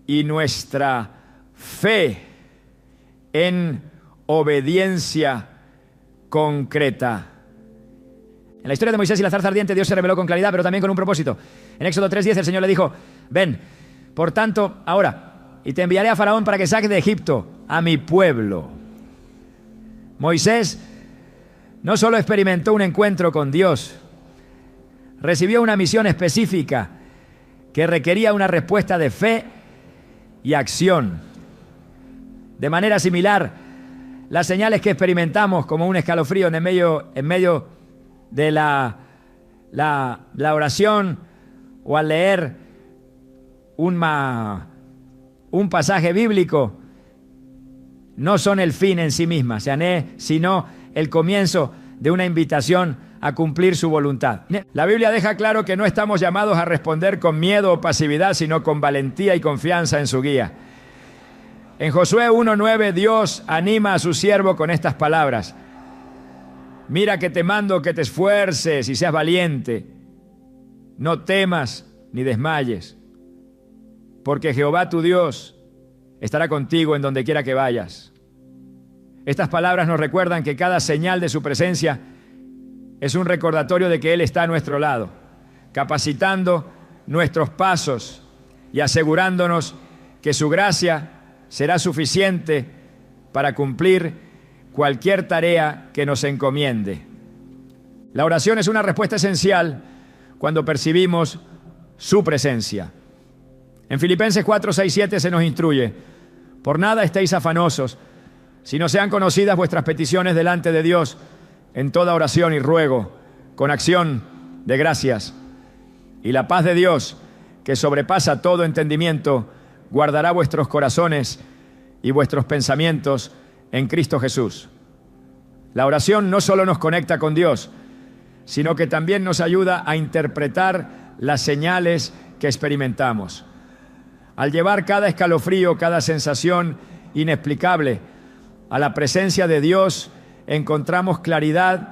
y nuestra fe en obediencia concreta. En la historia de Moisés y la zarza ardiente, Dios se reveló con claridad, pero también con un propósito. En Éxodo 3:10 el Señor le dijo: ven, por tanto, ahora, y te enviaré a Faraón para que saque de Egipto a mi pueblo. Moisés no solo experimentó un encuentro con Dios, recibió una misión específica que requería una respuesta de fe y acción. De manera similar, las señales que experimentamos como un escalofrío en medio de la oración o al leer un pasaje bíblico no son el fin en sí mismas, sino el comienzo de una invitación a cumplir su voluntad. La Biblia deja claro que no estamos llamados a responder con miedo o pasividad, sino con valentía y confianza en su guía. En Josué 1:9, Dios anima a su siervo con estas palabras: mira que te mando que te esfuerces y seas valiente, no temas ni desmayes, porque Jehová tu Dios estará contigo en donde quiera que vayas. Estas palabras nos recuerdan que cada señal de su presencia es un recordatorio de que Él está a nuestro lado, capacitando nuestros pasos y asegurándonos que su gracia será suficiente para cumplir cualquier tarea que nos encomiende. La oración es una respuesta esencial cuando percibimos su presencia. En Filipenses 4:6-7 se nos instruye: por nada estéis afanosos, sino sean conocidas vuestras peticiones delante de Dios en toda oración y ruego, con acción de gracias. Y la paz de Dios, que sobrepasa todo entendimiento, guardará vuestros corazones y vuestros pensamientos en Cristo Jesús. La oración no solo nos conecta con Dios, sino que también nos ayuda a interpretar las señales que experimentamos. Al llevar cada escalofrío, cada sensación inexplicable a la presencia de Dios, encontramos claridad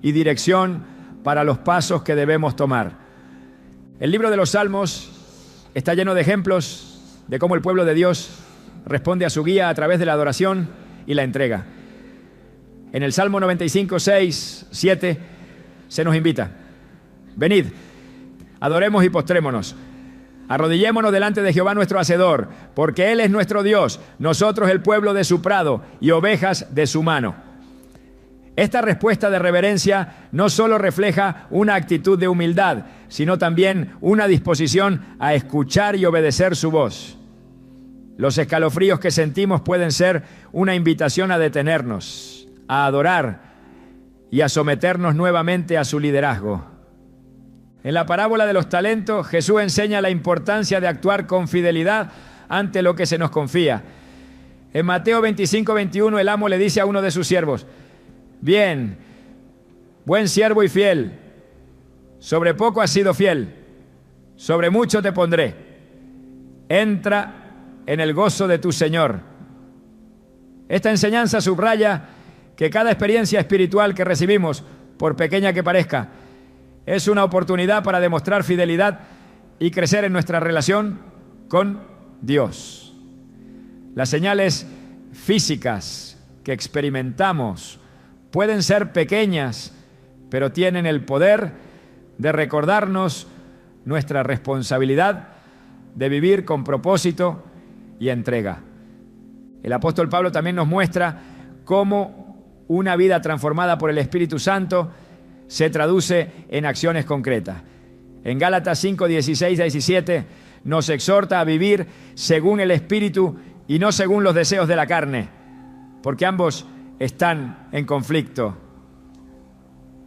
y dirección para los pasos que debemos tomar. El libro de los Salmos está lleno de ejemplos de cómo el pueblo de Dios responde a su guía a través de la adoración y la entrega. En el Salmo 95:6-7 se nos invita: venid, adoremos y postrémonos, arrodillémonos delante de Jehová nuestro Hacedor, porque Él es nuestro Dios, nosotros el pueblo de su prado y ovejas de su mano. Esta respuesta de reverencia no solo refleja una actitud de humildad, sino también una disposición a escuchar y obedecer su voz. Los escalofríos que sentimos pueden ser una invitación a detenernos, a adorar y a someternos nuevamente a su liderazgo. En la parábola de los talentos, Jesús enseña la importancia de actuar con fidelidad ante lo que se nos confía. En Mateo 25:21, el amo le dice a uno de sus siervos: bien, buen siervo y fiel, sobre poco has sido fiel, sobre mucho te pondré. entra en el gozo de tu Señor. Esta enseñanza subraya que cada experiencia espiritual que recibimos, por pequeña que parezca, es una oportunidad para demostrar fidelidad y crecer en nuestra relación con Dios. Las señales físicas que experimentamos pueden ser pequeñas, pero tienen el poder de recordarnos nuestra responsabilidad de vivir con propósito y entrega. El apóstol Pablo también nos muestra cómo una vida transformada por el Espíritu Santo se traduce en acciones concretas. En Gálatas 5, 16 a 17 nos exhorta a vivir según el Espíritu y no según los deseos de la carne, porque ambos están en conflicto.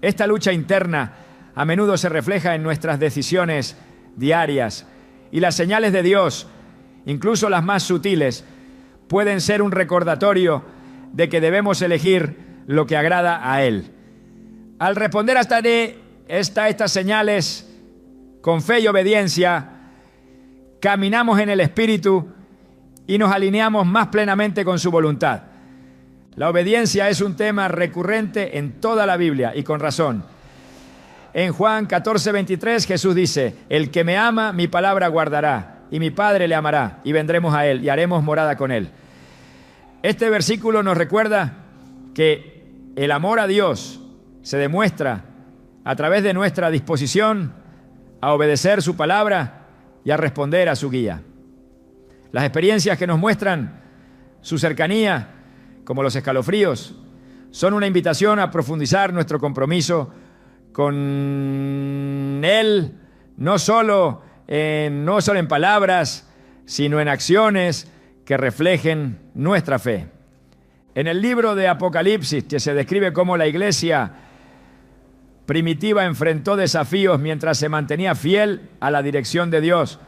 Esta lucha interna a menudo se refleja en nuestras decisiones diarias, y las señales de Dios, incluso las más sutiles, pueden ser un recordatorio de que debemos elegir lo que agrada a Él. Al responder a estas señales con fe y obediencia, caminamos en el Espíritu y nos alineamos más plenamente con su voluntad. La obediencia es un tema recurrente en toda la Biblia, y con razón. En Juan 14, 23, Jesús dice: el que me ama, mi palabra guardará, y mi Padre le amará, y vendremos a Él, y haremos morada con Él. Este versículo nos recuerda que el amor a Dios se demuestra a través de nuestra disposición a obedecer su palabra y a responder a su guía. Las experiencias que nos muestran su cercanía, como los escalofríos, son una invitación a profundizar nuestro compromiso con Él, no solo en palabras, sino en acciones que reflejen nuestra fe. En el libro de Apocalipsis, que se describe cómo la iglesia primitiva enfrentó desafíos mientras se mantenía fiel a la dirección de Dios.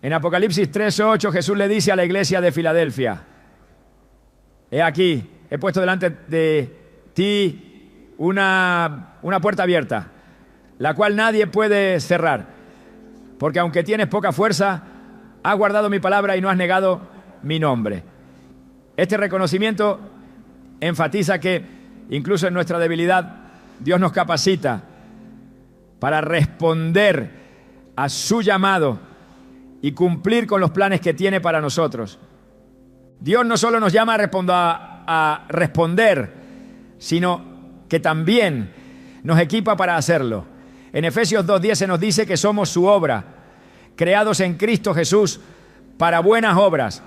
En Apocalipsis 3:8, Jesús le dice a la iglesia de Filadelfia: he aquí, he puesto delante de ti una puerta abierta, la cual nadie puede cerrar, porque aunque tienes poca fuerza, has guardado mi palabra y no has negado mi nombre. Este reconocimiento enfatiza que incluso en nuestra debilidad, Dios nos capacita para responder a su llamado y cumplir con los planes que tiene para nosotros. Dios no solo nos llama a responder, sino que también nos equipa para hacerlo. En Efesios 2:10 se nos dice que somos su obra, creados en Cristo Jesús para buenas obras,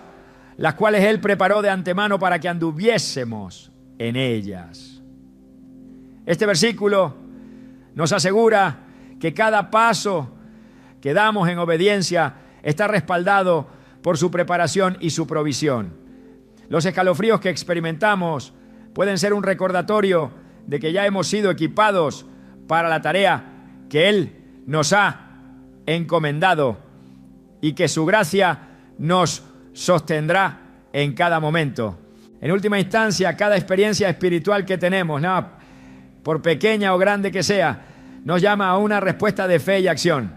las cuales Él preparó de antemano para que anduviésemos en ellas. Este versículo nos asegura que cada paso que damos en obediencia está respaldado por su preparación y su provisión. Los escalofríos que experimentamos pueden ser un recordatorio de que ya hemos sido equipados para la tarea que Él nos ha encomendado y que su gracia nos sostendrá en cada momento. En última instancia, cada experiencia espiritual que tenemos, por pequeña o grande que sea, nos llama a una respuesta de fe y acción.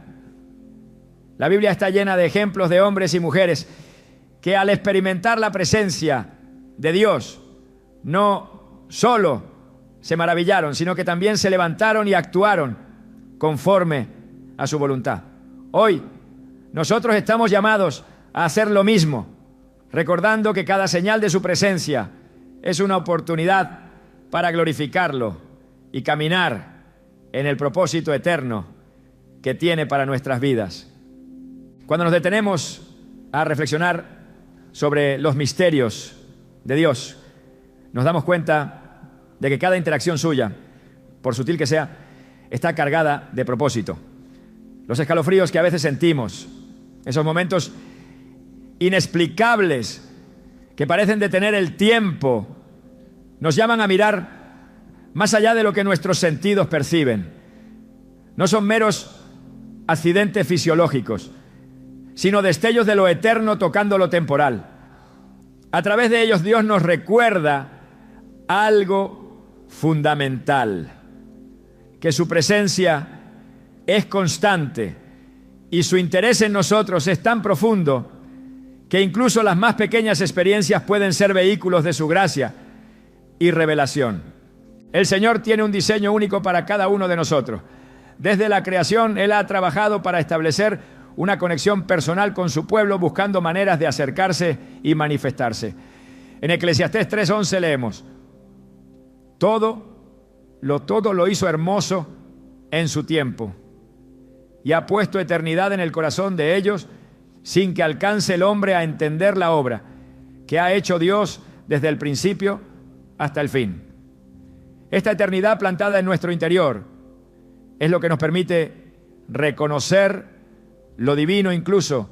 La Biblia está llena de ejemplos de hombres y mujeres que al experimentar la presencia de Dios no solo se maravillaron, sino que también se levantaron y actuaron conforme a su voluntad. Hoy nosotros estamos llamados a hacer lo mismo, recordando que cada señal de su presencia es una oportunidad para glorificarlo y caminar en el propósito eterno que tiene para nuestras vidas. Cuando nos detenemos a reflexionar sobre los misterios de Dios, nos damos cuenta de que cada interacción suya, por sutil que sea, está cargada de propósito. Los escalofríos que a veces sentimos, esos momentos inexplicables que parecen detener el tiempo, nos llaman a mirar más allá de lo que nuestros sentidos perciben. No son meros accidentes fisiológicos, sino destellos de lo eterno tocando lo temporal. A través de ellos Dios nos recuerda algo fundamental, que su presencia es constante y su interés en nosotros es tan profundo que incluso las más pequeñas experiencias pueden ser vehículos de su gracia y revelación. El Señor tiene un diseño único para cada uno de nosotros. Desde la creación, Él ha trabajado para establecer una conexión personal con su pueblo, buscando maneras de acercarse y manifestarse. En Eclesiastés 3:11 leemos: todo lo hizo hermoso en su tiempo, y ha puesto eternidad en el corazón de ellos, sin que alcance el hombre a entender la obra que ha hecho Dios desde el principio hasta el fin. Esta eternidad plantada en nuestro interior es lo que nos permite reconocer lo divino incluso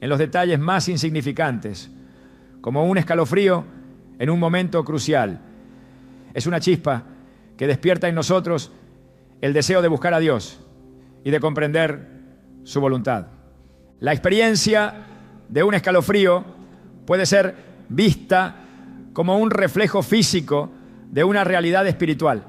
en los detalles más insignificantes, como un escalofrío en un momento crucial. Es una chispa que despierta en nosotros el deseo de buscar a Dios y de comprender su voluntad. La experiencia de un escalofrío puede ser vista como un reflejo físico de una realidad espiritual.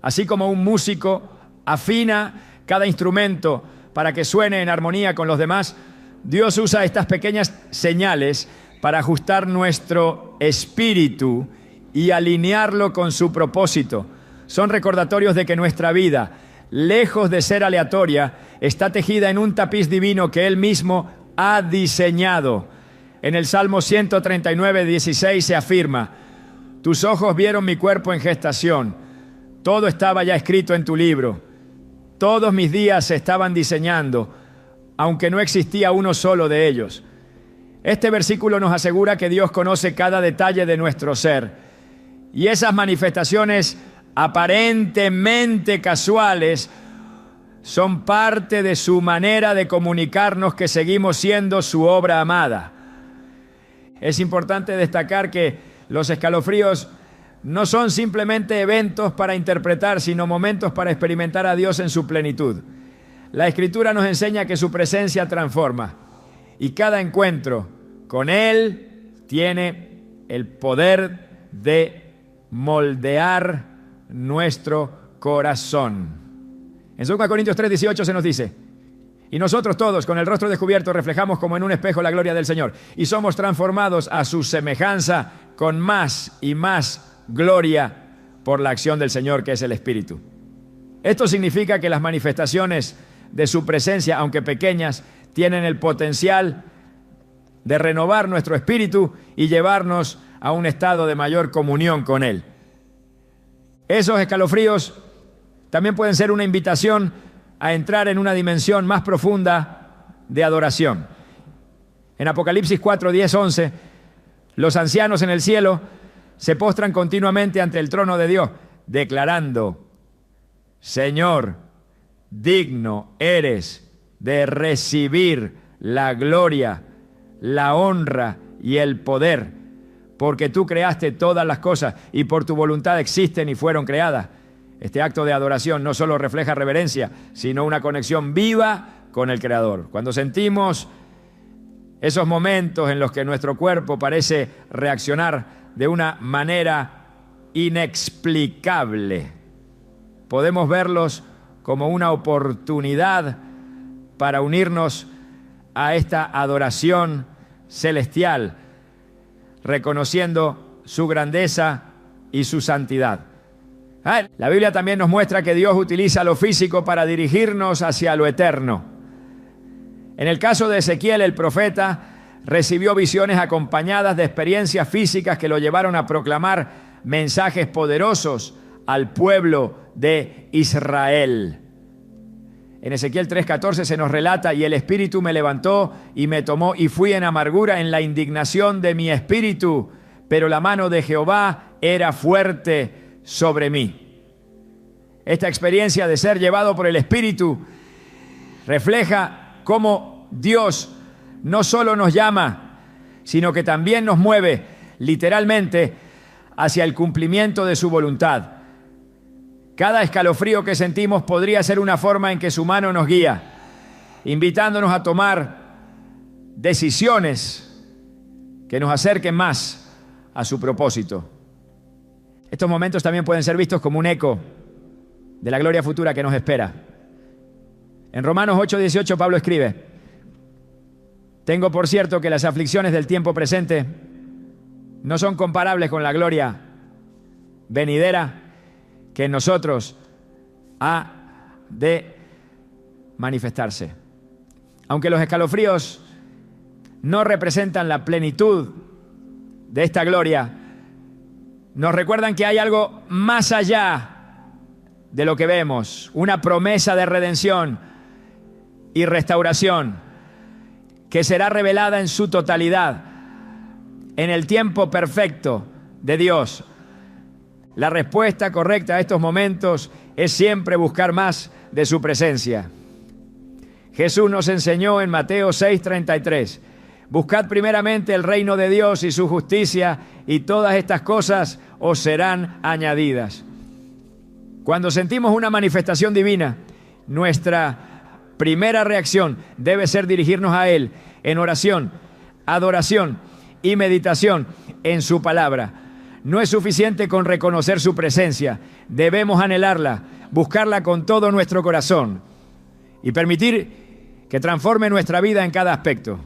Así como un músico afina cada instrumento para que suene en armonía con los demás, Dios usa estas pequeñas señales para ajustar nuestro espíritu y alinearlo con su propósito. Son recordatorios de que nuestra vida, lejos de ser aleatoria, está tejida en un tapiz divino que Él mismo ha diseñado. En el Salmo 139:16 se afirma: tus ojos vieron mi cuerpo en gestación, todo estaba ya escrito en tu libro, todos mis días se estaban diseñando, aunque no existía uno solo de ellos. Este versículo nos asegura que Dios conoce cada detalle de nuestro ser, y esas manifestaciones aparentemente casuales son parte de su manera de comunicarnos que seguimos siendo su obra amada. Es importante destacar que los escalofríos no son simplemente eventos para interpretar, sino momentos para experimentar a Dios en su plenitud. La Escritura nos enseña que su presencia transforma, y cada encuentro con Él tiene el poder de moldear nuestro corazón. En 2 Corintios 3:18 se nos dice: y nosotros todos, con el rostro descubierto, reflejamos como en un espejo la gloria del Señor, y somos transformados a su semejanza con más y más gloria por la acción del Señor, que es el Espíritu. Esto significa que las manifestaciones de su presencia, aunque pequeñas, tienen el potencial de renovar nuestro espíritu y llevarnos a un estado de mayor comunión con Él. Esos escalofríos también pueden ser una invitación a entrar en una dimensión más profunda de adoración. En Apocalipsis 4, 10, 11, los ancianos en el cielo se postran continuamente ante el trono de Dios, declarando: Señor, digno eres de recibir la gloria, la honra y el poder, porque tú creaste todas las cosas y por tu voluntad existen y fueron creadas. Este acto de adoración no solo refleja reverencia, sino una conexión viva con el Creador. Cuando sentimos esos momentos en los que nuestro cuerpo parece reaccionar de una manera inexplicable, podemos verlos como una oportunidad para unirnos a esta adoración celestial, reconociendo su grandeza y su santidad. La Biblia también nos muestra que Dios utiliza lo físico para dirigirnos hacia lo eterno. En el caso de Ezequiel, el profeta recibió visiones acompañadas de experiencias físicas que lo llevaron a proclamar mensajes poderosos al pueblo de Israel. En Ezequiel 3:14 se nos relata: y el Espíritu me levantó y me tomó, y fui en amargura en la indignación de mi espíritu, pero la mano de Jehová era fuerte sobre mí. Esta experiencia de ser llevado por el Espíritu refleja cómo Dios no solo nos llama, sino que también nos mueve literalmente hacia el cumplimiento de su voluntad. Cada escalofrío que sentimos podría ser una forma en que su mano nos guía, invitándonos a tomar decisiones que nos acerquen más a su propósito. Estos momentos también pueden ser vistos como un eco de la gloria futura que nos espera. En Romanos 8:18 Pablo escribe: tengo por cierto que las aflicciones del tiempo presente no son comparables con la gloria venidera que en nosotros ha de manifestarse. Aunque los escalofríos no representan la plenitud de esta gloria, nos recuerdan que hay algo más allá de lo que vemos, una promesa de redención y restauración que será revelada en su totalidad en el tiempo perfecto de Dios. La respuesta correcta a estos momentos es siempre buscar más de su presencia. Jesús nos enseñó en Mateo 6:33: buscad primeramente el reino de Dios y su justicia, y todas estas cosas os serán añadidas. Cuando sentimos una manifestación divina, nuestra primera reacción debe ser dirigirnos a Él en oración, adoración y meditación en su palabra. No es suficiente con reconocer su presencia, debemos anhelarla, buscarla con todo nuestro corazón y permitir que transforme nuestra vida en cada aspecto.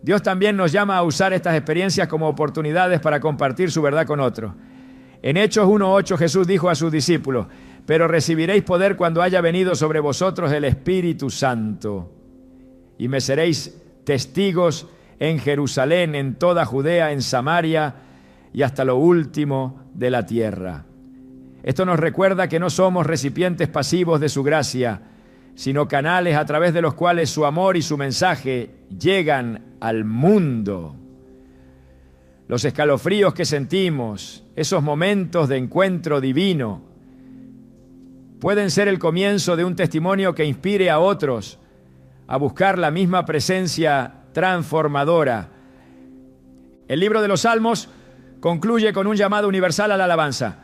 Dios también nos llama a usar estas experiencias como oportunidades para compartir su verdad con otros. En Hechos 1:8 Jesús dijo a sus discípulos: pero recibiréis poder cuando haya venido sobre vosotros el Espíritu Santo, y me seréis testigos en Jerusalén, en toda Judea, en Samaria y hasta lo último de la tierra. Esto nos recuerda que no somos recipientes pasivos de su gracia, sino canales a través de los cuales su amor y su mensaje llegan al mundo. Los escalofríos que sentimos, esos momentos de encuentro divino, pueden ser el comienzo de un testimonio que inspire a otros a buscar la misma presencia transformadora. El libro de los Salmos concluye con un llamado universal a la alabanza.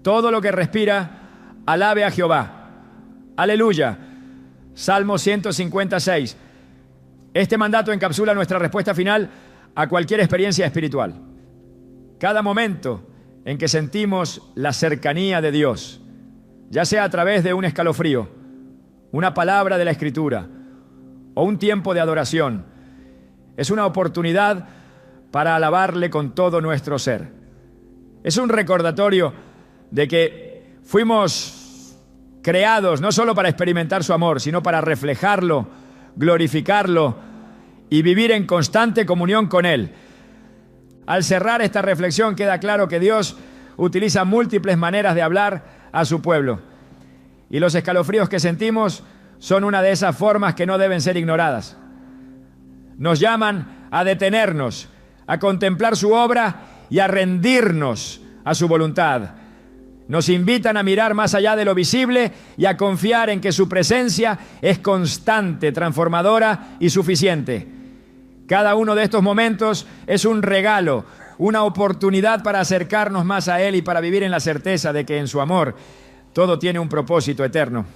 Todo lo que respira, alabe a Jehová. Aleluya. Salmo 156. Este mandato encapsula nuestra respuesta final a cualquier experiencia espiritual. Cada momento en que sentimos la cercanía de Dios, ya sea a través de un escalofrío, una palabra de la Escritura o un tiempo de adoración, es una oportunidad para alabarle con todo nuestro ser. Es un recordatorio de que fuimos creados no solo para experimentar su amor, sino para reflejarlo, glorificarlo y vivir en constante comunión con Él. Al cerrar esta reflexión queda claro que Dios utiliza múltiples maneras de hablar a su pueblo. Y los escalofríos que sentimos son una de esas formas que no deben ser ignoradas. Nos llaman a detenernos, a contemplar su obra y a rendirnos a su voluntad. Nos invitan a mirar más allá de lo visible y a confiar en que su presencia es constante, transformadora y suficiente. Cada uno de estos momentos es un regalo, una oportunidad para acercarnos más a Él y para vivir en la certeza de que en su amor todo tiene un propósito eterno.